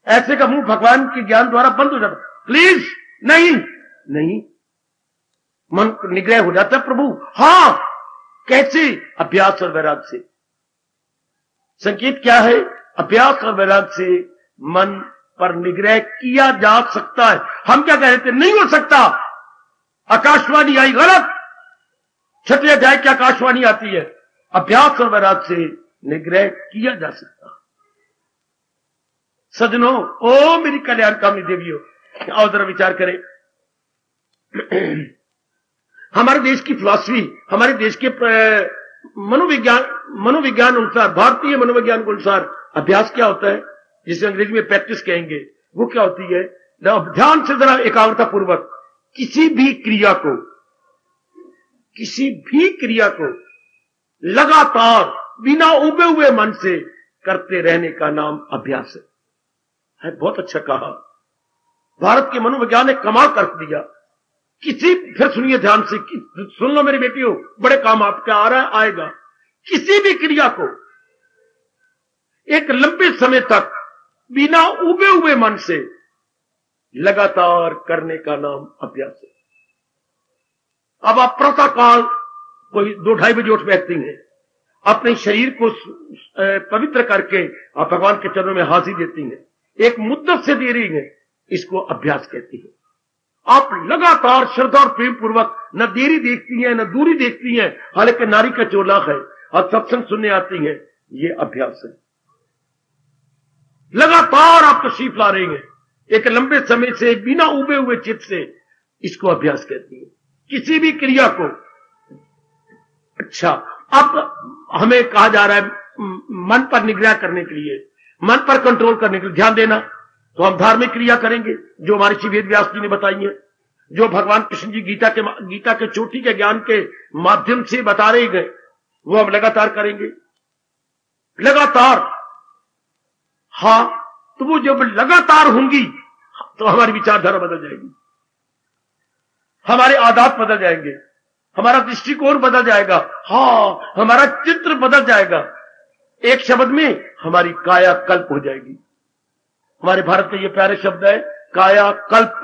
Speaker 1: ऐसे का मुंह भगवान के ज्ञान द्वारा बंद हो जाता। प्लीज नहीं, नहीं, मन निग्रह हो जाता है प्रभु। हां, कैसे? अभ्यास और वैराग्य से। संकेत क्या है? अभ्यास और वैराग्य से मन पर निग्रह किया जा सकता है। हम क्या कह रहे थे? नहीं हो सकता। आकाशवाणी आई गलत। छठे अध्याय की आकाशवाणी आती है। अभ्यास और वैराग्य से निग्रह किया जा सकता। सजनों, ओ मेरी कल्याणकामनी देवियों, आओ जरा विचार करें। हमारे देश की फिलॉसफी, हमारे देश के मनोविज्ञान अनुसार, भारतीय मनोविज्ञान के अनुसार अभ्यास क्या होता है, जिसे अंग्रेजी में प्रैक्टिस कहेंगे, वो क्या होती है? ध्यान से जरा एकाग्रता पूर्वक किसी भी क्रिया को लगातार बिना उबे हुए मन से करते रहने का नाम अभ्यास है। बहुत अच्छा कहा। भारत के मनोविज्ञान ने कमाल कर दिया। फिर सुनिए ध्यान से, सुन लो मेरी बेटियों, बड़े काम आपके आ रहा है, आएगा। किसी भी क्रिया को एक लंबे समय तक बिना उबे हुए मन से लगातार करने का नाम अभ्यास है। अब आप प्रातः काल कोई 2-2:30 बजे उठ बैठती हैं, अपने शरीर को पवित्र करके आप भगवान के चरणों में हाजिर देती हैं, एक मुद्दत से दे रही हैं, इसको अभ्यास कहती है। आप लगातार श्रद्धा और प्रेम पूर्वक न देरी देखती हैं न दूरी देखती हैं, हालांकि नारी का चोला है और सत्संग सुनने आती हैं, ये अभ्यास है। लगातार आप तशरीफ ला रही हैं एक लंबे समय से बिना उबे हुए चित्त से, इसको अभ्यास कहती है। किसी भी क्रिया को। अच्छा, अब हमें कहा जा रहा है मन पर निग्रह करने के लिए, मन पर कंट्रोल करने के लिए ध्यान देना, तो हम धार्मिक क्रिया करेंगे जो हमारे श्री वेद व्यास जी ने बताई है, जो भगवान कृष्ण जी गीता के चोटी के ज्ञान के माध्यम से बता रहे गए, वो हम लगातार करेंगे। लगातार। हां, तो वो जब लगातार होंगी तो हमारी विचारधारा बदल जाएगी, हमारे आदत बदल जाएंगे, हमारा दृष्टिकोण बदल जाएगा। हाँ, हमारा चित्र बदल जाएगा। एक शब्द में हमारी काया कल्प हो जाएगी। हमारे भारत के ये प्यारे शब्द है काया कल्प,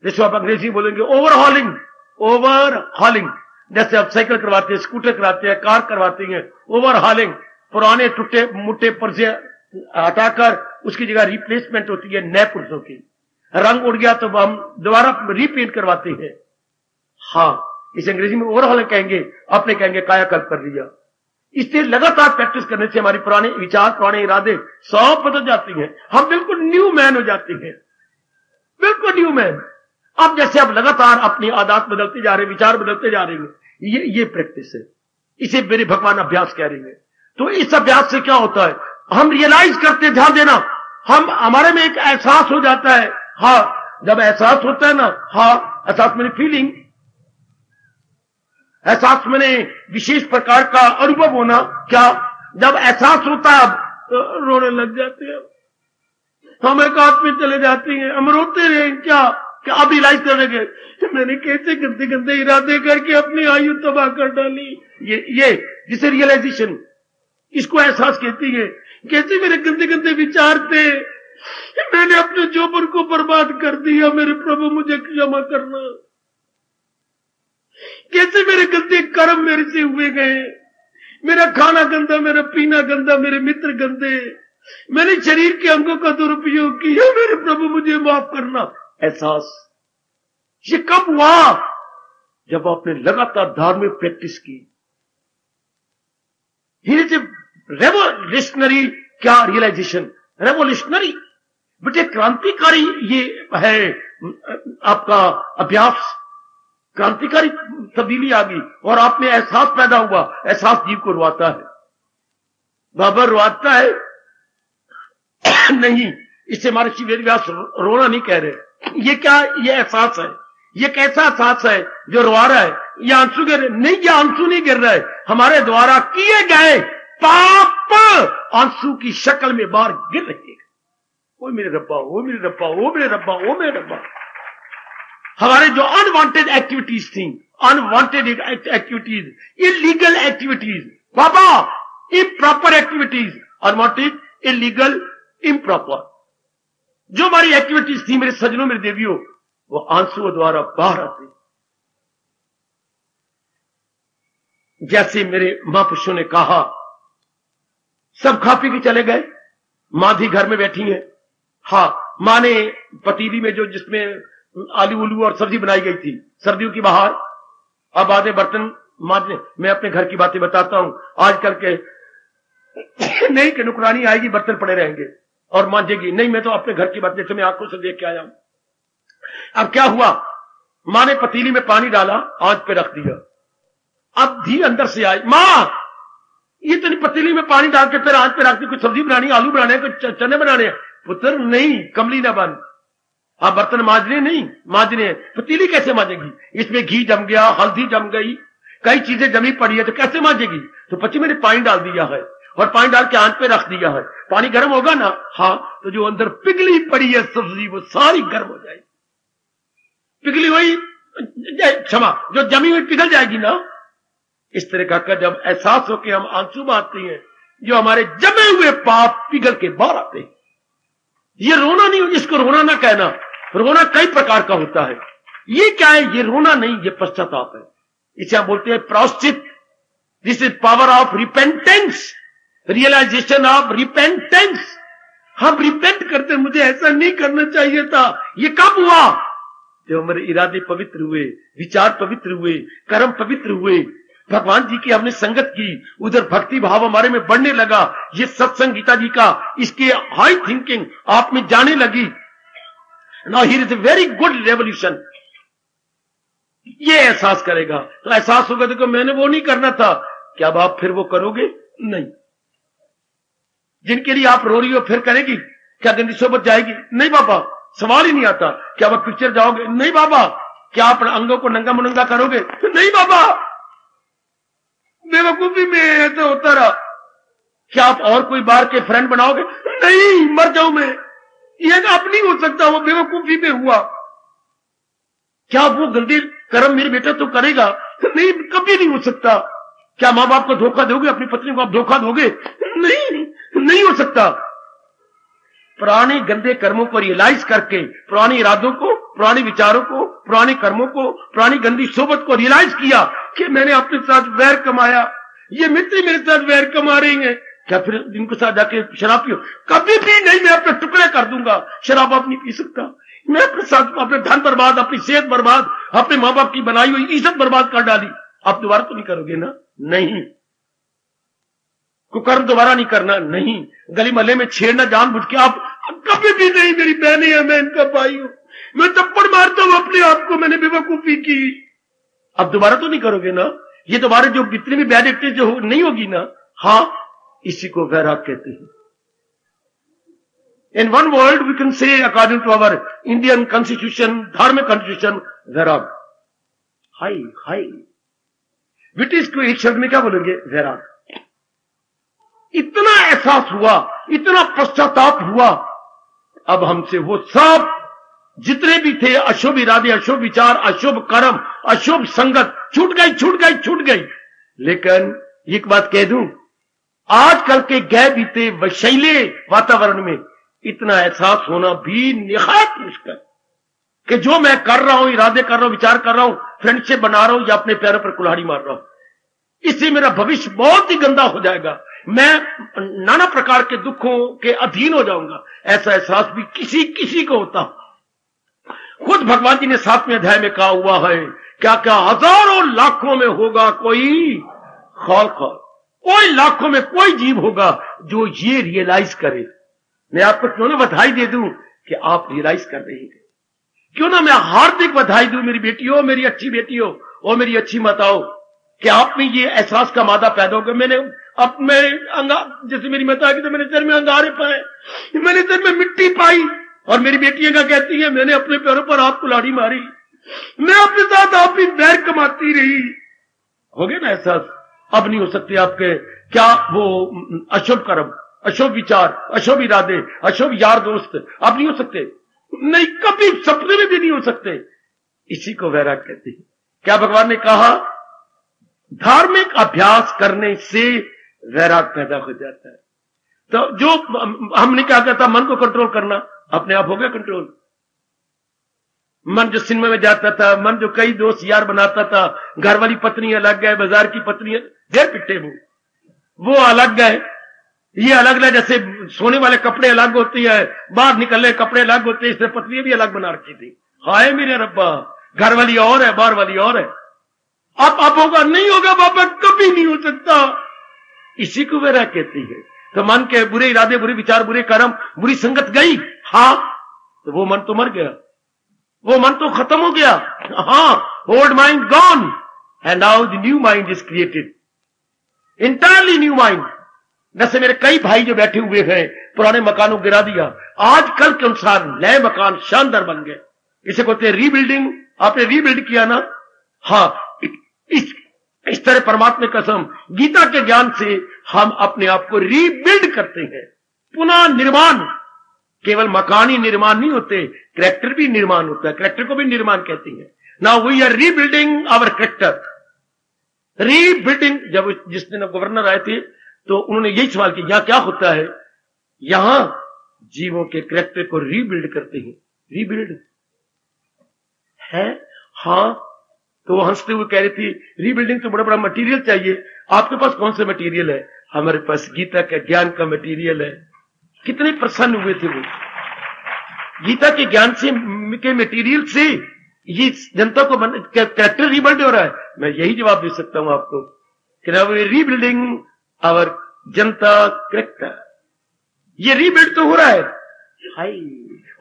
Speaker 1: जिसको आप अंग्रेजी बोलेंगे ओवरहॉलिंग। जैसे आप साइकिल करवाते हैं, स्कूटर करवाते हैं, कार करवाते हैं, ओवरहॉलिंग। पुराने टूटे मुट्टे पुर्जे हटाकर उसकी जगह रिप्लेसमेंट होती है नए पुर्जों की। रंग उड़ गया तो हम दोबारा रीपेंट करवाते हैं। हाँ, इसे अंग्रेजी में ओवरहॉलिंग कहेंगे, अपने कहेंगे कायाकल्प कर लिया। इससे लगातार प्रैक्टिस करने से हमारे पुराने विचार, पुराने इरादे सब बदल जाती हैं। हम बिल्कुल न्यू मैन हो जाते हैं, बिल्कुल न्यू मैन। अब जैसे आप लगातार अपनी आदत बदलते जा रहे हैं, विचार बदलते जा रहे हैं, ये प्रैक्टिस है। इसे मेरे भगवान अभ्यास कह रहे हैं। तो इस अभ्यास से क्या होता है? हम रियलाइज करते, ध्यान देना, हमारे में एक एहसास हो जाता है। हाँ, जब एहसास होता है ना, हाँ, एहसास मैंने फीलिंग, एहसास मैंने विशेष प्रकार का अनुभव होना। क्या? जब एहसास होता है तो रोने लग जाते हैं, हम एक हाथ में चले जाते हैं, हम रोते रहे। क्या अब रियलाइज करेंगे मैंने कैसे गंदे गंदे इरादे करके अपनी आयु तबाह कर डाली। ये जिसे रियलाइजेशन, इसको एहसास कहती है। कैसे मेरे गंदे गंदे विचार थे, मैंने अपने जोबन को बर्बाद कर दिया, मेरे प्रभु मुझे क्षमा करना। कैसे मेरे गंदे कर्म मेरे से हुए गए, मेरा खाना गंदा, मेरा पीना गंदा, मेरे मित्र गंदे, मैंने शरीर के अंगों का दुरुपयोग किया, मेरे प्रभु मुझे माफ करना। एहसास ये कब हुआ? जब आपने लगातार धार्मिक प्रैक्टिस की। ही इज ए रेवोल्यूशनरी, क्या रियलाइजेशन, रेवोल्यूशनरी बेटे, क्रांतिकारी ये है आपका अभ्यास, क्रांतिकारी तब्दीली आ गई और आप में एहसास पैदा हुआ। एहसास जीव को रुआता है, बाबा रुआता है नहीं, इससे महर्षि वेदव्यास रोना नहीं कह रहे। ये क्या, ये एहसास है, ये कैसा एहसास है जो रुआ रहा है? ये आंसू गिर नहीं, ये आंसू नहीं गिर रहा है, हमारे द्वारा किए गए पाप आंसू की शक्ल में बाहर गिर रहे हैं। ओ मेरे रब्बा, ओ मेरे रब्बा, ओ मेरे रब्बा, ओ मेरे रब्बा। हमारे जो अनवांटेड एक्टिविटीज थी, अनवांटेड एक्टिविटीज, इलीगल एक्टिविटीज, बाबा improper activities, unwanted, illegal, improper, जो हमारी एक्टिविटीज थी मेरे सजनों, मेरे देवियों, वो आंसुओं द्वारा बाहर आते। जैसे मेरे महापुरुषों ने कहा, सब खा पी के चले गए, मां भी घर में बैठी है। हाँ, मां ने पतीली में जो जिसमें आलू उलू और सब्जी बनाई गई थी, सर्दियों की बहार, अब आधे बर्तन मांजने। मैं अपने घर की बातें बताता हूं, आजकल के नहीं कि नुकरानी आएगी बर्तन पड़े रहेंगे और मांजेगी, नहीं, मैं तो अपने घर की बातें मैं आंखों से देख के आया हूं। अब क्या हुआ, मां ने पतीली में पानी डाला, आंच पे रख दिया। अब धी अंदर से आई, मां ये तो पतीली में पानी डाल के फिर आंच पे रख दी, कुछ सब्जी बनानी, आलू बनाने, कुछ चने बनाने। पुत्र नहीं, कमली ना बन, आप बर्तन मांजने नहीं, मांजने। पतीली कैसे मांजेगी, इसमें घी जम गया, हल्दी जम गई, कई चीजें जमी पड़ी है, तो कैसे मांजेगी? तो पति मैंने पानी डाल दिया है और पानी डाल के आंच पे रख दिया है, पानी गर्म होगा ना, हाँ, तो जो अंदर पिघली पड़ी है सब्जी वो सारी गर्म हो जाएगी, पिघली हुई, क्षमा, जो जमी हुई पिघल जाएगी ना। इस तरह का जब एहसास हो के हम आंसू बहाते हैं, जो हमारे जमे हुए पाप पिघल के बाहर आते हैं। ये रोना नहीं, इसको रोना ना कहना, रोना कई प्रकार का होता है। ये क्या है, ये रोना नहीं, ये पश्चाताप है, इसे हम बोलते हैं प्रायश्चित। This is power of repentance, realization of repentance. हम रिपेंट करते, मुझे ऐसा नहीं करना चाहिए था। ये कब हुआ? जब हमारे इरादे पवित्र हुए, विचार पवित्र हुए, कर्म पवित्र हुए, भगवान जी की हमने संगत की, उधर भक्ति भाव हमारे में बढ़ने लगा। ये सत्संग गीता जी का, इसके हाई थिंकिंग आप में जाने लगी। Now here is a very good revolution. ये एहसास करेगा तो एहसास होगा, देखो मैंने वो नहीं करना था, क्या अब आप फिर वो करोगे? नहीं। जिनके लिए आप रो रही हो फिर करेगी? क्या गंदी सोबत जाएगी? नहीं बाबा, सवाल ही नहीं आता। क्या आप पिक्चर जाओगे? नहीं बाबा। क्या आप अंगों को नंगा मुनंगा करोगे? नहीं बाबा, बेवकूफी में ऐसा होता रहा। क्या आप और कोई बार के फ्रेंड बनाओगे? नहीं, मर जाऊं मैं। ये अब नहीं हो सकता, वो बेवकूफी में हुआ। क्या वो गंदे कर्म मेरे बेटा तो करेगा? नहीं, कभी नहीं हो सकता। क्या मां बाप को धोखा दोगे? अपनी पत्नी को आप धोखा दोगे? नहीं, नहीं हो सकता। पुराने गंदे कर्मों को रियलाइज करके, पुराने इरादों को, पुराने विचारों को, पुराने कर्मों को, पुरानी गंदी सोबत को रियलाइज किया कि मैंने अपने साथ वैर कमाया, ये मित्र मेरे साथ वैर कमा रही हैं, क्या फिर इनके साथ जाके शराब पियो? कभी भी नहीं, मैं अपने टुकड़े कर दूंगा। शराब आप नहीं पी सकता। मैं अपने साथ अपने धन बर्बाद, अपनी सेहत बर्बाद, अपने मां बाप की बनाई हुई इज्जत बर्बाद कर डाली। आप दोबारा तो नहीं करोगे ना? नहीं। कुकर्म दोबारा नहीं करना। नहीं। गली मोहल्ले में छेड़ना जानबूझ के आप कभी भी नहीं। मेरी बहनें हैं, मैं इनका भाई हूं, मैं थप्पड़ मारता हूं अपने आप को, मैंने बेवकूफी की। अब दोबारा तो नहीं करोगे ना? ये दोबारा जो जितनी भी बैड एक्टिविटी जो नहीं होगी ना, हाँ, इसी को वैराग कहते हैं। In one word we can say according to our Indian constitution, धार्मिक constitution, वैराग। हाई हाई ब्रिटिश को एक शब्द में क्या बोलेंगे? वैराग। इतना एहसास हुआ, इतना पश्चाताप हुआ, अब हमसे वो सब जितने भी थे अशुभ इरादे, अशुभ विचार, अशुभ कर्म, अशुभ संगत छूट गई, छूट गई, छूट गई। लेकिन एक बात कह दूं, आजकल के गए बीते वैशैले वातावरण में इतना एहसास होना भी निहायत मुश्किल कि जो मैं कर रहा हूं, इरादे कर रहा हूं, विचार कर रहा हूं, फ्रेंडशिप बना रहा हूं या अपने पैरों पर कुल्हाड़ी मार रहा हूं, इससे मेरा भविष्य बहुत ही गंदा हो जाएगा। मैं नाना प्रकार के दुखों के अधीन हो जाऊंगा। ऐसा एहसास भी किसी किसी को होता। खुद भगवान जी ने 7वें अध्याय में कहा हुआ है, क्या क्या हजारों लाखों में होगा कोई खौल खौल। कोई लाखों में कोई जीव होगा जो ये रियलाइज करे। मैं आपको क्यों ना बधाई दे दूं कि आप रियलाइज कर रही हैं। क्यों ना मैं हार्दिक बधाई दूं मेरी बेटियों, मेरी अच्छी बेटियों और मेरी अच्छी माताओं, कि आप में ये एहसास का मादा पैदा होगा। मैंने अपने जैसे मेरी माता की तो मेरे सिर में अंगारे पाए, मैंने सिर में मिट्टी पाई, और मेरी बेटियां क्या कहती है, मैंने अपने पैरों पर आप कुल्हाड़ी मारी, मैं अपने साथ आप भी बैर कमाती रही। हो गया ना एहसास? अब नहीं हो सकते आपके क्या वो अशुभ कर्म, अशुभ विचार, अशुभ इरादे, अशुभ यार दोस्त अब नहीं हो सकते। नहीं, कभी सपने में भी नहीं हो सकते। इसी को वैराग कहते हैं। क्या भगवान ने कहा? धार्मिक अभ्यास करने से वैराग पैदा हो जाता है। तो जो हमने क्या कहता, मन को कंट्रोल करना, अपने आप हो गया कंट्रोल। मन जो सिनेमा में जाता था, मन जो कई दोस्त यार बनाता था, घर वाली पत्नी अलग है, बाजार की पत्नी देर पिट्टे वो अलग है, ये अलग है। जैसे सोने वाले कपड़े अलग होती है, बाहर निकलने कपड़े अलग होते हैं, इसने पत्नी भी अलग बना रखी थी। हाय मेरे रब्बा, घर वाली और है, बाहर वाली और है। अब होगा? नहीं होगा बाबा, कभी नहीं हो सकता। इसी को वैराग कहती है। तो मन के बुरे इरादे, बुरे विचार, बुरे कर्म, बुरी संगत गई, हाँ, तो वो मन तो मर गया, वो मन तो खत्म हो गया। हाँ, old mind gone and now the new mind is created, entirely new mind. जैसे मेरे कई भाई जो बैठे हुए हैं, पुराने मकानों गिरा दिया, आजकल के अनुसार नए मकान शानदार बन गए। इसे कहते हैं रीबिल्डिंग। आपने रीबिल्ड किया ना? हाँ, इस तरह परमात्मा कसम, गीता के ज्ञान से हम अपने आप को रीबिल्ड करते हैं, पुनः निर्माण। केवल मकान ही निर्माण नहीं होते, कैरेक्टर भी निर्माण होता है, कैरेक्टर को भी निर्माण कहते हैं। Now we are rebuilding our character. Rebuilding, जब जिस दिन गवर्नर आए थे तो उन्होंने यही सवाल किया, यहां क्या होता है? यहां जीवों के कैरेक्टर को रीबिल्ड करते हैं। रीबिल्ड है? हाँ। तो वो हंसते हुए कह रही थी, रीबिल्डिंग तो बड़ा बड़ा मटेरियल चाहिए, आपके पास कौन सा मटेरियल है? हमारे पास गीता के ज्ञान का मटेरियल है। कितने प्रसन्न हुए थे वो। गीता के ज्ञान से के मटेरियल से ये जनता को कैरेक्टर रीबिल्ड हो रहा है। मैं यही जवाब दे सकता हूं आपको कि ना, वे रीबिल्डिंग आवर जनता कैरेक्टर। ये रीबिल्ड तो हो रहा है, हाय,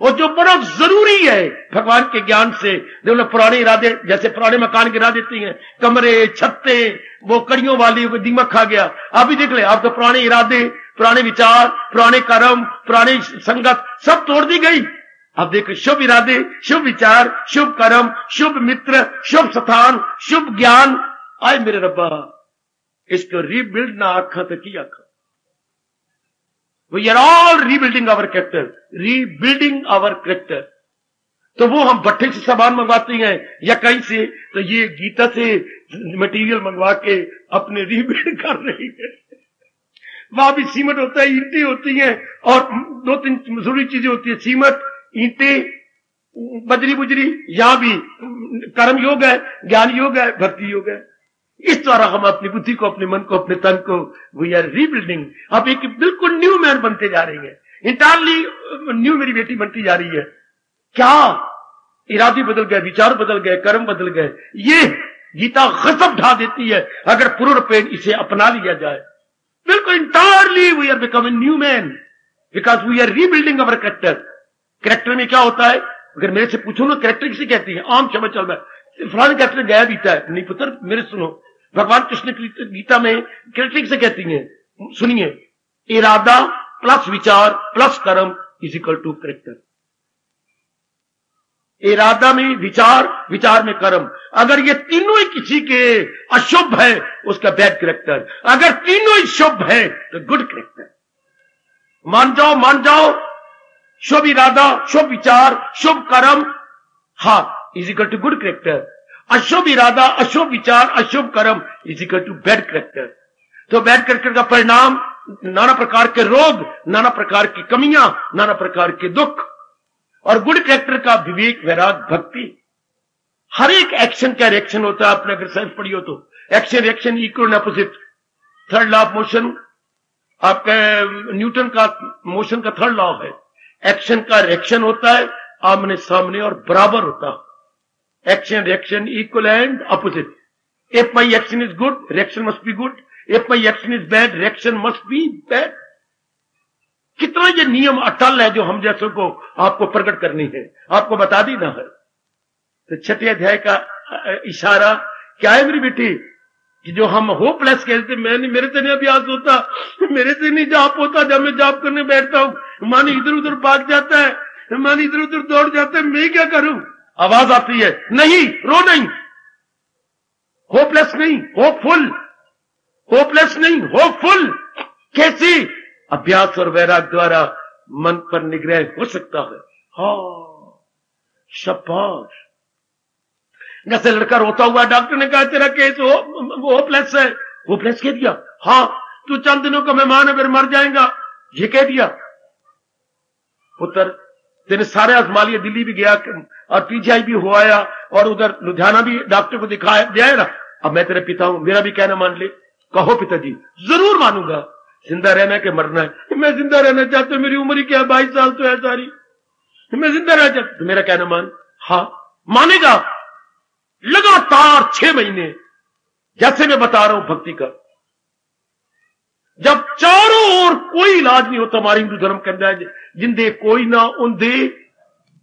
Speaker 1: और जो बड़ा जरूरी है भगवान के ज्ञान से। देखो पुराने इरादे, जैसे पुराने मकान गिरा देती हैं, कमरे, छत्ते, वो कड़ियों वाली, वो दीमक खा गया। अभी देख ले, आप तो पुराने इरादे, पुराने विचार, पुराने कर्म, पुरानी संगत सब तोड़ दी गई। अब देखो, शुभ इरादे, शुभ विचार, शुभ कर्म, शुभ मित्र, शुभ स्थान, शुभ ज्ञान। आए मेरे रब्बा, इसको रीबिल्ड ना आखा तो की आखा। We are all rebuilding our character, rebuilding our character. तो वो हम भट्टे से सामान मंगवाते हैं या कहीं से, तो ये गीता से मटेरियल मंगवा के अपने रीबिल्ड कर रही है। वहां भी सीमेंट होता है, ईंटें होती हैं, और दो तीन जरूरी चीजें होती है, सीमेंट, ईंटें, बजरी बुजरी। यहां भी कर्म योग है, ज्ञान योग है, भक्ति योग है। इस द्वारा हम अपनी बुद्धि को, अपने मन को, अपने तन को, वी आर रीबिल्डिंग। अब एक बिल्कुल न्यू मैन बनते जा रही है, इंटायरली न्यू मेरी बेटी बनती जा रही है। क्या इरादे बदल गए, विचार बदल गए, कर्म बदल गए। ये गीता गजब ढा देती है अगर पूर्ण रूपेण इसे अपना लिया जाए। बिल्कुल entirely we are becoming new man because we are rebuilding our character. Character में क्या होता है? अगर मेरे से पूछो ना, कैरेक्टर किसे कहती है? आम क्षमा चल रहा है, फलाने कैरेक्टर गया बीता है। नहीं पुत्र, मेरे सुनो, भगवान कृष्ण गीता में कैरेक्टर किसे कहती है? सुनिए, इरादा प्लस विचार प्लस कर्म इज इक्वल टू कैरेक्टर। इरादा में विचार, विचार में कर्म। अगर ये तीनों ही किसी के अशुभ है, उसका बैड कैरेक्टर। अगर तीनों ही शुभ है तो गुड कैरेक्टर। मान जाओ, मान जाओ, शुभ इरादा, शुभ विचार, शुभ कर्म, हाँ, is equal to good character. अशुभ इरादा, अशुभ विचार, अशुभ कर्म is equal to bad character. तो बैड कैरेक्टर का परिणाम नाना प्रकार के रोग, नाना प्रकार की कमियां, नाना प्रकार के दुख। और गुड कैरेक्टर का विवेक, वैराग, भक्ति। हर एक एक्शन का रिएक्शन होता है। आपने अगर साइंस पढ़ी हो तो action reaction equal and opposite. Third law of motion, आपका न्यूटन का मोशन का थर्ड लॉ है। एक्शन का रिएक्शन होता है, आमने सामने और बराबर होता है। Action reaction equal and opposite. If my action is good, reaction must be good. If my action is bad, reaction must be bad. कितना ये नियम अटल है जो हम जैसों को आपको प्रकट करनी है, आपको बता दी ना है। तो छठे अध्याय का इशारा क्या है मेरी बेटी, कि जो हम होपलेस कहते, मैंने मेरे से नहीं अभ्यास होता, मेरे से नहीं जाप होता, जब मैं जाप करने बैठता हूं मानी इधर उधर भाग जाता है, मानी इधर उधर दौड़ जाता है, मैं क्या करूं? आवाज आती है, नहीं रो नहीं, होपलेस नहीं, होपफुल, होपलेस नहीं, होपफुल। कैसे? अभ्यास और वैराग द्वारा मन पर निग्रह हो सकता है। हाँ, शाबाश। जैसे लड़का रोता हुआ, डॉक्टर ने कहा तेरा केस होपलेस है, होपलेस कह दिया। हाँ, तू चंद दिनों का मेहमान है, फिर मर जाएगा, ये कह दिया। पुत्र तेने सारे आजमा लिए, दिल्ली भी गया और पीजीआई भी हो आया और उधर लुधियाना भी डॉक्टर को दिखाया दिया ना। अब मैं तेरे पिता हूं, मेरा भी कहना मान ले। कहो पिताजी। जरूर मानूंगा। जिंदा रहना है कि मरना है? मैं जिंदा रहना चाहता हूं, मेरी उम्र ही क्या 22 साल तो है सारी, मैं जिंदा रहना चाहता। तो मेरा कहना मान। हाँ मानेगा। लगातार 6 महीने जैसे मैं बता रहा हूं भक्ति का, जब चारों ओर कोई इलाज नहीं होता, हमारे हिंदू धर्म के अंदर जिंदे कोई ना उन्दे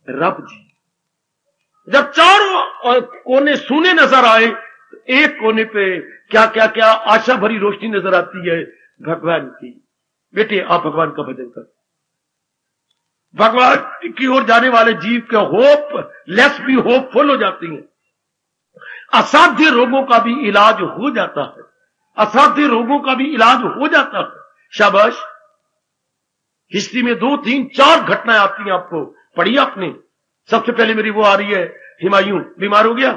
Speaker 1: रब जी। जब चारों कोने सूने नजर आए, एक कोने पे क्या क्या क्या आशा भरी रोशनी नजर आती है भगवान की। बेटे आप भगवान का भजन कर, भगवान की ओर जाने वाले जीव के होप लेस भी होपफुल हो जाती हैं। असाध्य रोगों का भी इलाज हो जाता है, असाध्य रोगों का भी इलाज हो जाता है। शाबाश। हिस्ट्री में 2, 3, 4 घटनाएं आती हैं, आपको पढ़ी आपने। सबसे पहले मेरी वो आ रही है, हुमायूं बीमार हो गया,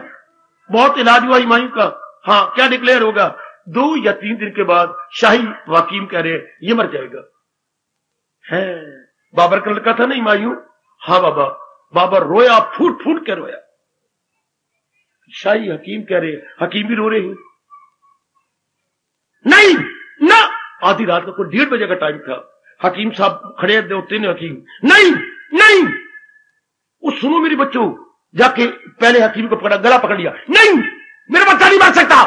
Speaker 1: बहुत इलाज हुआ हुमायूं का। हाँ, क्या डिक्लेयर होगा? 2 या 3 दिन के बाद शाही वकीम कह रहे हैं ये मर जाएगा। है बाबर का लड़का था ना हुमायूं। हाँ बाबा, बाबर रोया, फूट फूट के रोया। शाही हकीम कह रहे, हकीम भी रो रहे हैं। नहीं ना, आधी रात को 1:30 बजे का टाइम था। हकीम साहब खड़े होते ने, हकीम नहीं नहीं, वो सुनो मेरे बच्चों, जाके पहले हकीम को पकड़ा, गला पकड़ लिया। नहीं, मेरा बच्चा नहीं मार सकता।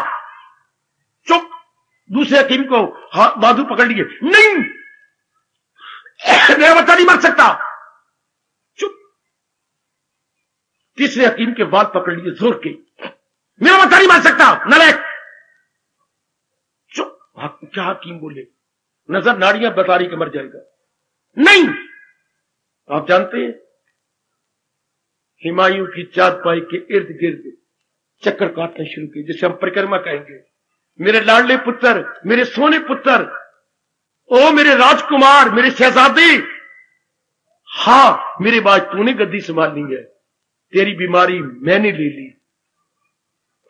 Speaker 1: चुप। दूसरे हकीम को बाजू पकड़ लिए। नहीं, मेरा बच्चा नहीं मार सकता। चुप। तीसरे हकीम के बाल पकड़ लिए जोर के, मेरा बच्चा नहीं मार सकता, नालायक। चुप। क्या हकीम बोले? नजर नाड़ियां बता रही कि मर जाएगा। नहीं। आप जानते हैं हुमायूं की चारपाई के इर्द गिर्द चक्कर काटने शुरू किए, जिसे हम परिक्रमा कहेंगे। मेरे लाडले पुत्र, मेरे सोने पुत्र, ओ मेरे राजकुमार, मेरे शहजादे, हाँ मेरे बाद तूने गद्दी संभालनी है, तेरी बीमारी मैंने ले ली।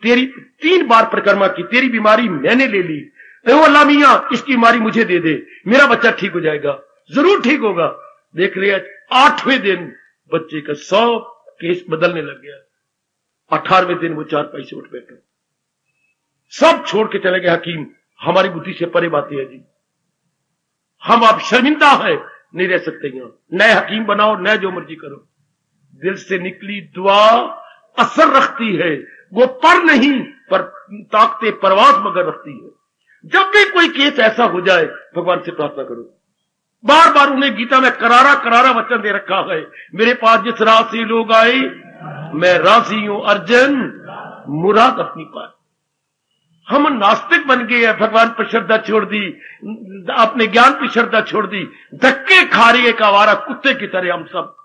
Speaker 1: तेरी 3 बार परिक्रमा की, तेरी बीमारी मैंने ले ली। ओ अल्लाह मियां, इसकी बीमारी मुझे दे दे, मेरा बच्चा ठीक हो जाएगा। जरूर ठीक होगा। देख लिया, 8वें दिन बच्चे का 100 केस बदलने लग गया। 18वें दिन वो चारपाई से उठ बैठा, सब छोड़ के चले गए। हकीम, हमारी बुद्धि से परे बातें है जी, हम अब शर्मिंदा है, नहीं रह सकते यहां। नए हकीम बनाओ, नए जो मर्जी करो। दिल से निकली दुआ असर रखती है, वो पर नहीं पर ताकते परवास मगर रखती है। जब भी कोई केस ऐसा हो जाए, भगवान से प्रार्थना करो। बार बार उन्हें गीता में करारा करारा वचन दे रखा है, मेरे पास जिस राह से लोग आए मैं राजी हूं अर्जुन, मुराद अपनी पाए। हम नास्तिक बन गए हैं, भगवान पर श्रद्धा छोड़ दी, अपने ज्ञान पर श्रद्धा छोड़ दी, धक्के खा रही एक आवारा कुत्ते की तरह हम सब।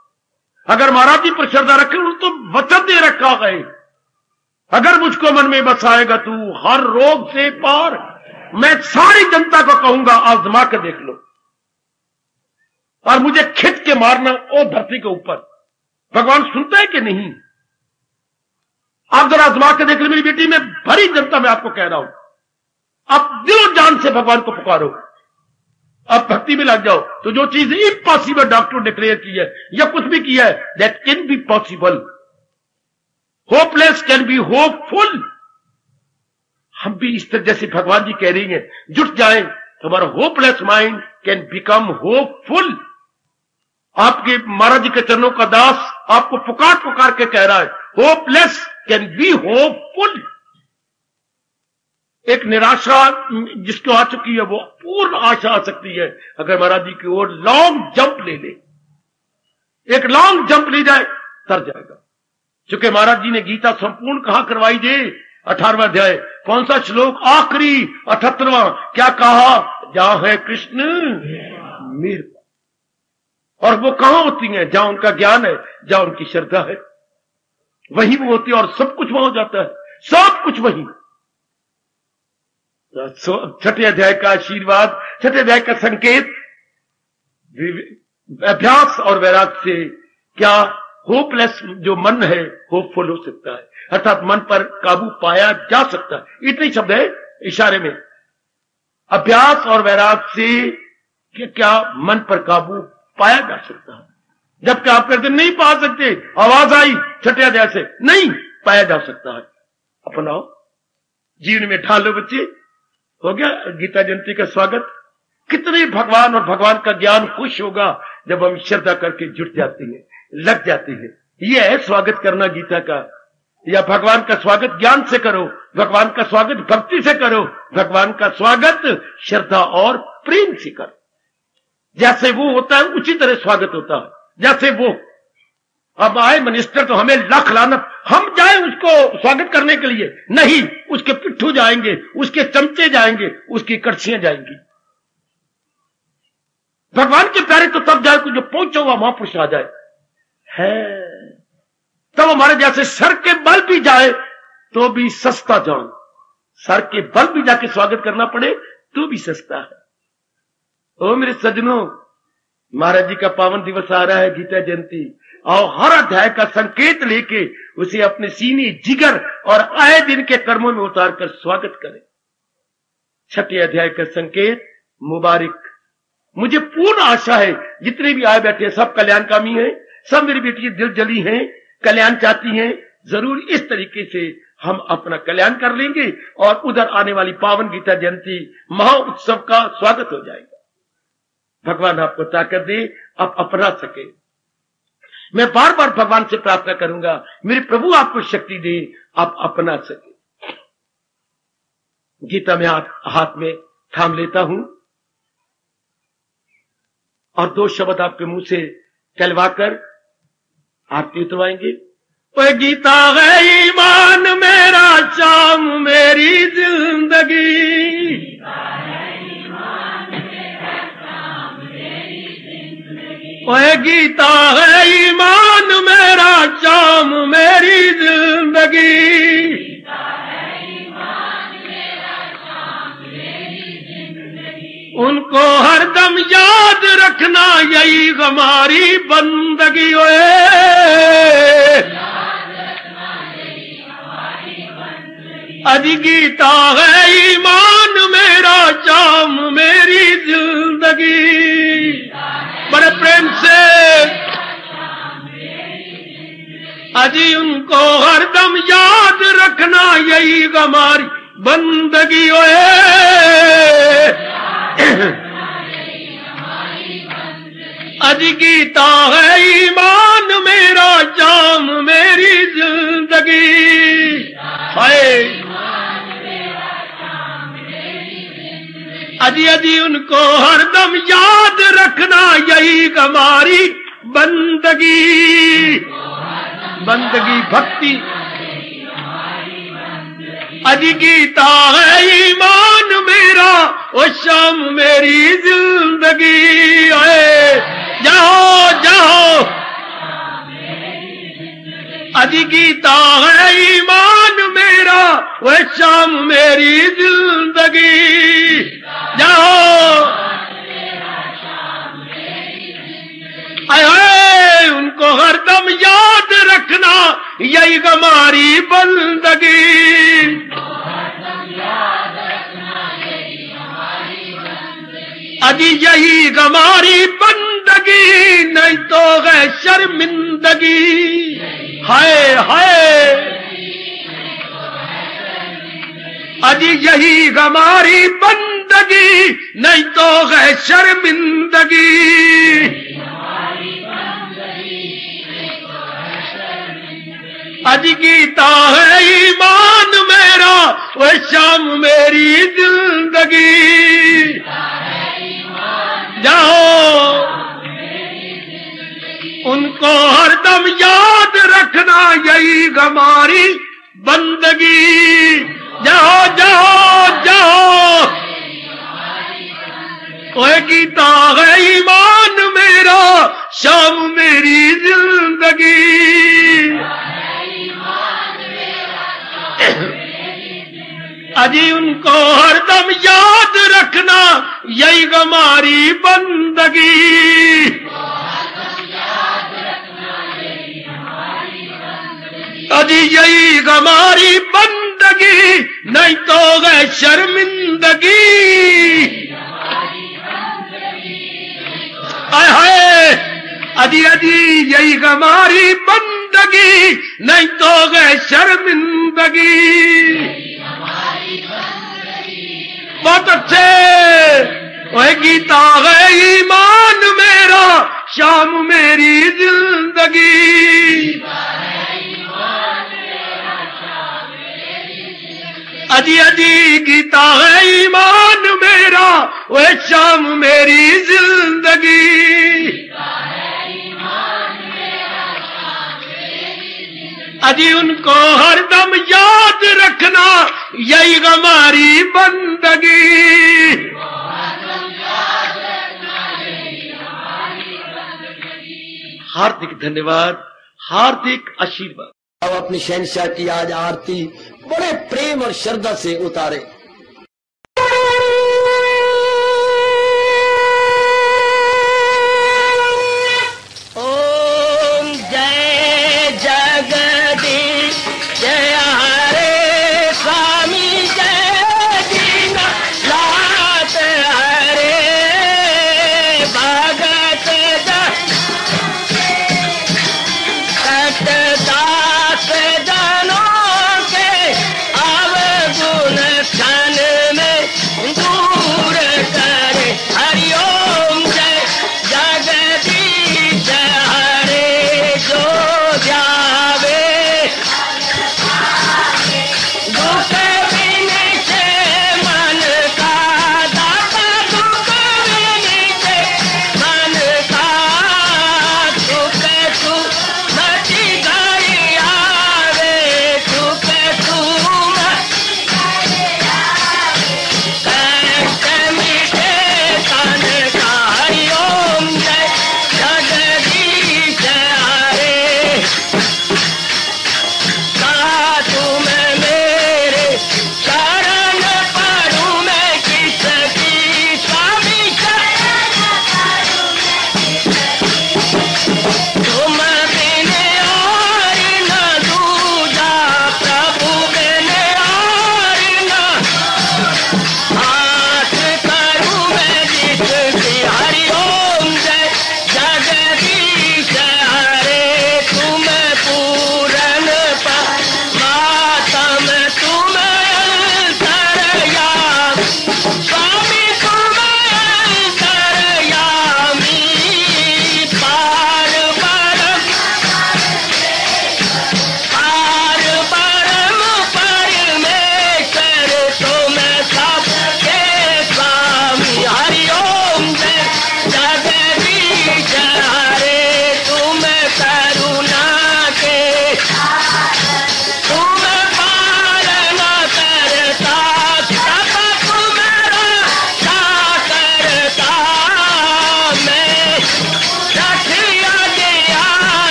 Speaker 1: अगर महाराज जी पर श्रद्धा रखे तो वचन दे रखा है, अगर मुझको मन में बसाएगा तू हर रोग से पार। मैं सारी जनता को कहूंगा आजमा कर देख लो, और मुझे खिंच के मारना ओ धरती के ऊपर। भगवान सुनता है कि नहीं? आप जरा आजमा के देख लो मेरी बेटी, मैं भरी जनता में आपको कह रहा हूं। आप दिलो जान से भगवान को पुकारो, आप भक्ति में लग जाओ, तो जो चीज इम्पॉसिबल डॉक्टर डिक्लेयर की है या कुछ भी किया है, that can be possible. Hopeless can be hopeful. हम भी इस तरह जैसे भगवान जी कह रही हैं, जुट जाए, हमारा hopeless mind can become hopeful. आपके महाराज जी के चरणों का दास आपको पुकार पुकार के कह रहा है, होपलेस कैन बी होपफुल। एक निराशा जिसको आ चुकी है वो पूर्ण आशा आ सकती है अगर महाराज जी की ओर लॉन्ग जंप ले ले। एक लॉन्ग जंप ले जाए तर जाएगा। क्योंकि महाराज जी ने गीता संपूर्ण कहां करवाई दे, 18वां अध्याय कौन सा श्लोक, आखिरी 78वां, क्या कहा, जहां है कृष्ण मेरे, और वो कहां होती हैं, जहां उनका ज्ञान है, जहां उनकी श्रद्धा है, वही वो होती है और सब कुछ वहां हो जाता है, सब कुछ वही। छठे अध्याय का आशीर्वाद, छठे अध्याय का संकेत, अभ्यास और वैराग्य से क्या होपलेस जो मन है होपफुल हो सकता है, अर्थात मन पर काबू पाया जा सकता है। इतने शब्द है इशारे में, अभ्यास और वैराग्य से क्या मन पर काबू पाया जा सकता है। जबकि आप कहते नहीं पा सकते, आवाज आई छठे अध्याय से, नहीं पाया जा सकता है। अपनाओ, जीवन में ढालो बच्चे। हो गया गीता जयंती का स्वागत। कितने भगवान और भगवान का ज्ञान खुश होगा जब हम श्रद्धा करके जुट जाते हैं, लग जाते हैं। यह है स्वागत करना गीता का। या भगवान का स्वागत ज्ञान से करो, भगवान का स्वागत भक्ति से करो, भगवान का स्वागत श्रद्धा और प्रेम से करो। जैसे वो होता है उसी तरह स्वागत होता है। जैसे वो अब आए मिनिस्टर तो हमें लाख लानत, हम जाए उसको स्वागत करने के लिए नहीं, उसके पिट्ठू जाएंगे, उसके चमचे जाएंगे, उसकी कड़छियां जाएंगी। भगवान के प्यारे तो तब जाए जो पहुंचा हुआ महापुरुष आ जाए है, तब हमारे जैसे सर के बल भी जाए तो भी सस्ता जान, सर के बल भी जाके स्वागत करना पड़े तो भी सस्ता है। ओ मेरे सज्जनों, महाराज जी का पावन दिवस आ रहा है, गीता जयंती, और हर अध्याय का संकेत लेके उसे अपने सीने, जिगर और आए दिन के कर्मों में उतार कर स्वागत करें। छठे अध्याय का संकेत मुबारक। मुझे पूर्ण आशा है जितने भी आए बैठे हैं सब कल्याणकामी हैं, सब मेरी बेटी दिल जली हैं, कल्याण चाहती हैं। जरूर इस तरीके से हम अपना कल्याण कर लेंगे और उधर आने वाली पावन गीता जयंती महा उत्सव का स्वागत हो जाएगा। भगवान आपको ताकत दे, आप अपना सके। मैं बार बार भगवान से प्रार्थना करूंगा, मेरे प्रभु आपको शक्ति दे, आप अपना सके। गीता में हाथ में थाम लेता हूं और दो शब्द आपके मुंह से कहलवाकर आरती उतरवाएंगे। ओए गीता है ईमान मेरा, शाम मेरी जिंदगी, ओए गीता है ईमान मेरा, शाम मेरी जिंदगी, उनको हरदम याद रखना यही हमारी बंदगी। अजी गीता है ईमान मेरा, शाम मेरी जिंदगी, बड़े प्रेम से अजी उनको हरदम याद रखना यही हमारी बंदगी। अजी गीता है ईमान मेरा, शाम मेरी जिंदगी, हाय अजी अजी उनको हरदम याद रखना यही हमारी बंदगी, बंदगी भक्ति। अजी गीता है ईमान मेरा, ओ शाम मेरी जिंदगी, आए जाओ जाओ। अजी गीता है ईमान मेरा, ओ शाम मेरी जिंदगी, जाओ। आए उनको हरदम याद रखना यही हमारी बंदगी। अजी यही हमारी बंदगी, नहीं तो है शर्मिंदगी, हाय हाय। अजी यही हमारी बंदगी, नहीं तो है शर्मिंदगी। अजी गीता है ईमान मेरा, वो शाम मेरी जिंदगी जाओ उनको हरदम याद रखना यही हमारी बंदगी। जाओ जाओ जाओ ओए गीता है ईमान मेरा शाम मेरी जिंदगी। अजी उनको हरदम याद रखना यही हमारी बंदगी। अजी यही हमारी बंदगी नहीं तो गए शर्मिंदगी। हाय अजी अजी यही हमारी बंदगी नहीं तो गए शर्मिंदगी। बहुत अच्छे वह गीता है ईमान मेरा शाम मेरी जिंदगी। अजी अजी गीता है ईमान मेरा वह शाम मेरी जिंदगी। अजी उनको हरदम याद रखना यही हमारी बंदगी। हार्दिक धन्यवाद, हार्दिक आशीर्वाद।
Speaker 3: अब अपनी शहंशाह की आज आरती बड़े प्रेम और श्रद्धा से उतारे।
Speaker 2: ओम जय जगदीश जय हरे स्वामी जय दीना लात हरे भगत दास जनों के अवगुण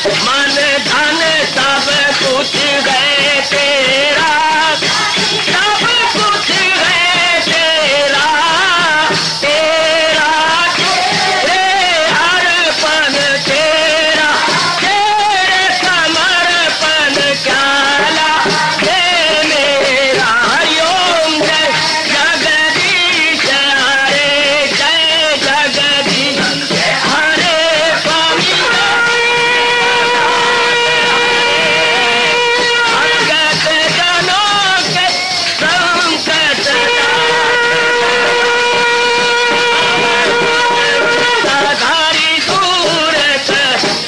Speaker 2: मन धन सब कुछ है तेरा, सब कुछ है तेरा, तेरा तेरे अर्पण तेरा, तेरे समर्पण क्या हे मेरा। हरिओम जय जगदीश हरे, जय जगदीश हरे स्वामी भगत जनों के संकट धारी सूरत।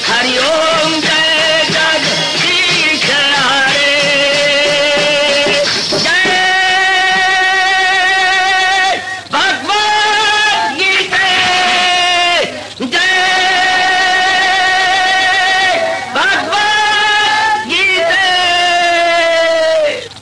Speaker 2: हरिओम जय जगदीश हरे, जय भगवद गीता, जय भगवद गीता।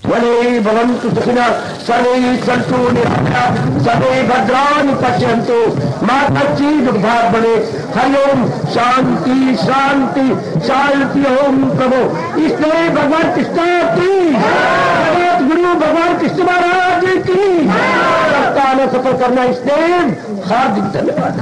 Speaker 1: वने भवन्तु सुखिनः सर्वे सन्तु निरामयाः सर्वे भद्राणि पश्यन्तु मा कश्चित् दुर्भाग् भवेत्। हरिओम शांति शांति शांति। ओम प्रभु इसलिए भगवान कृष्ण की, जगत गुरु भगवान कृष्ण महाराज की सप्ताह सफल करना, इसलिए हार्दिक धन्यवाद।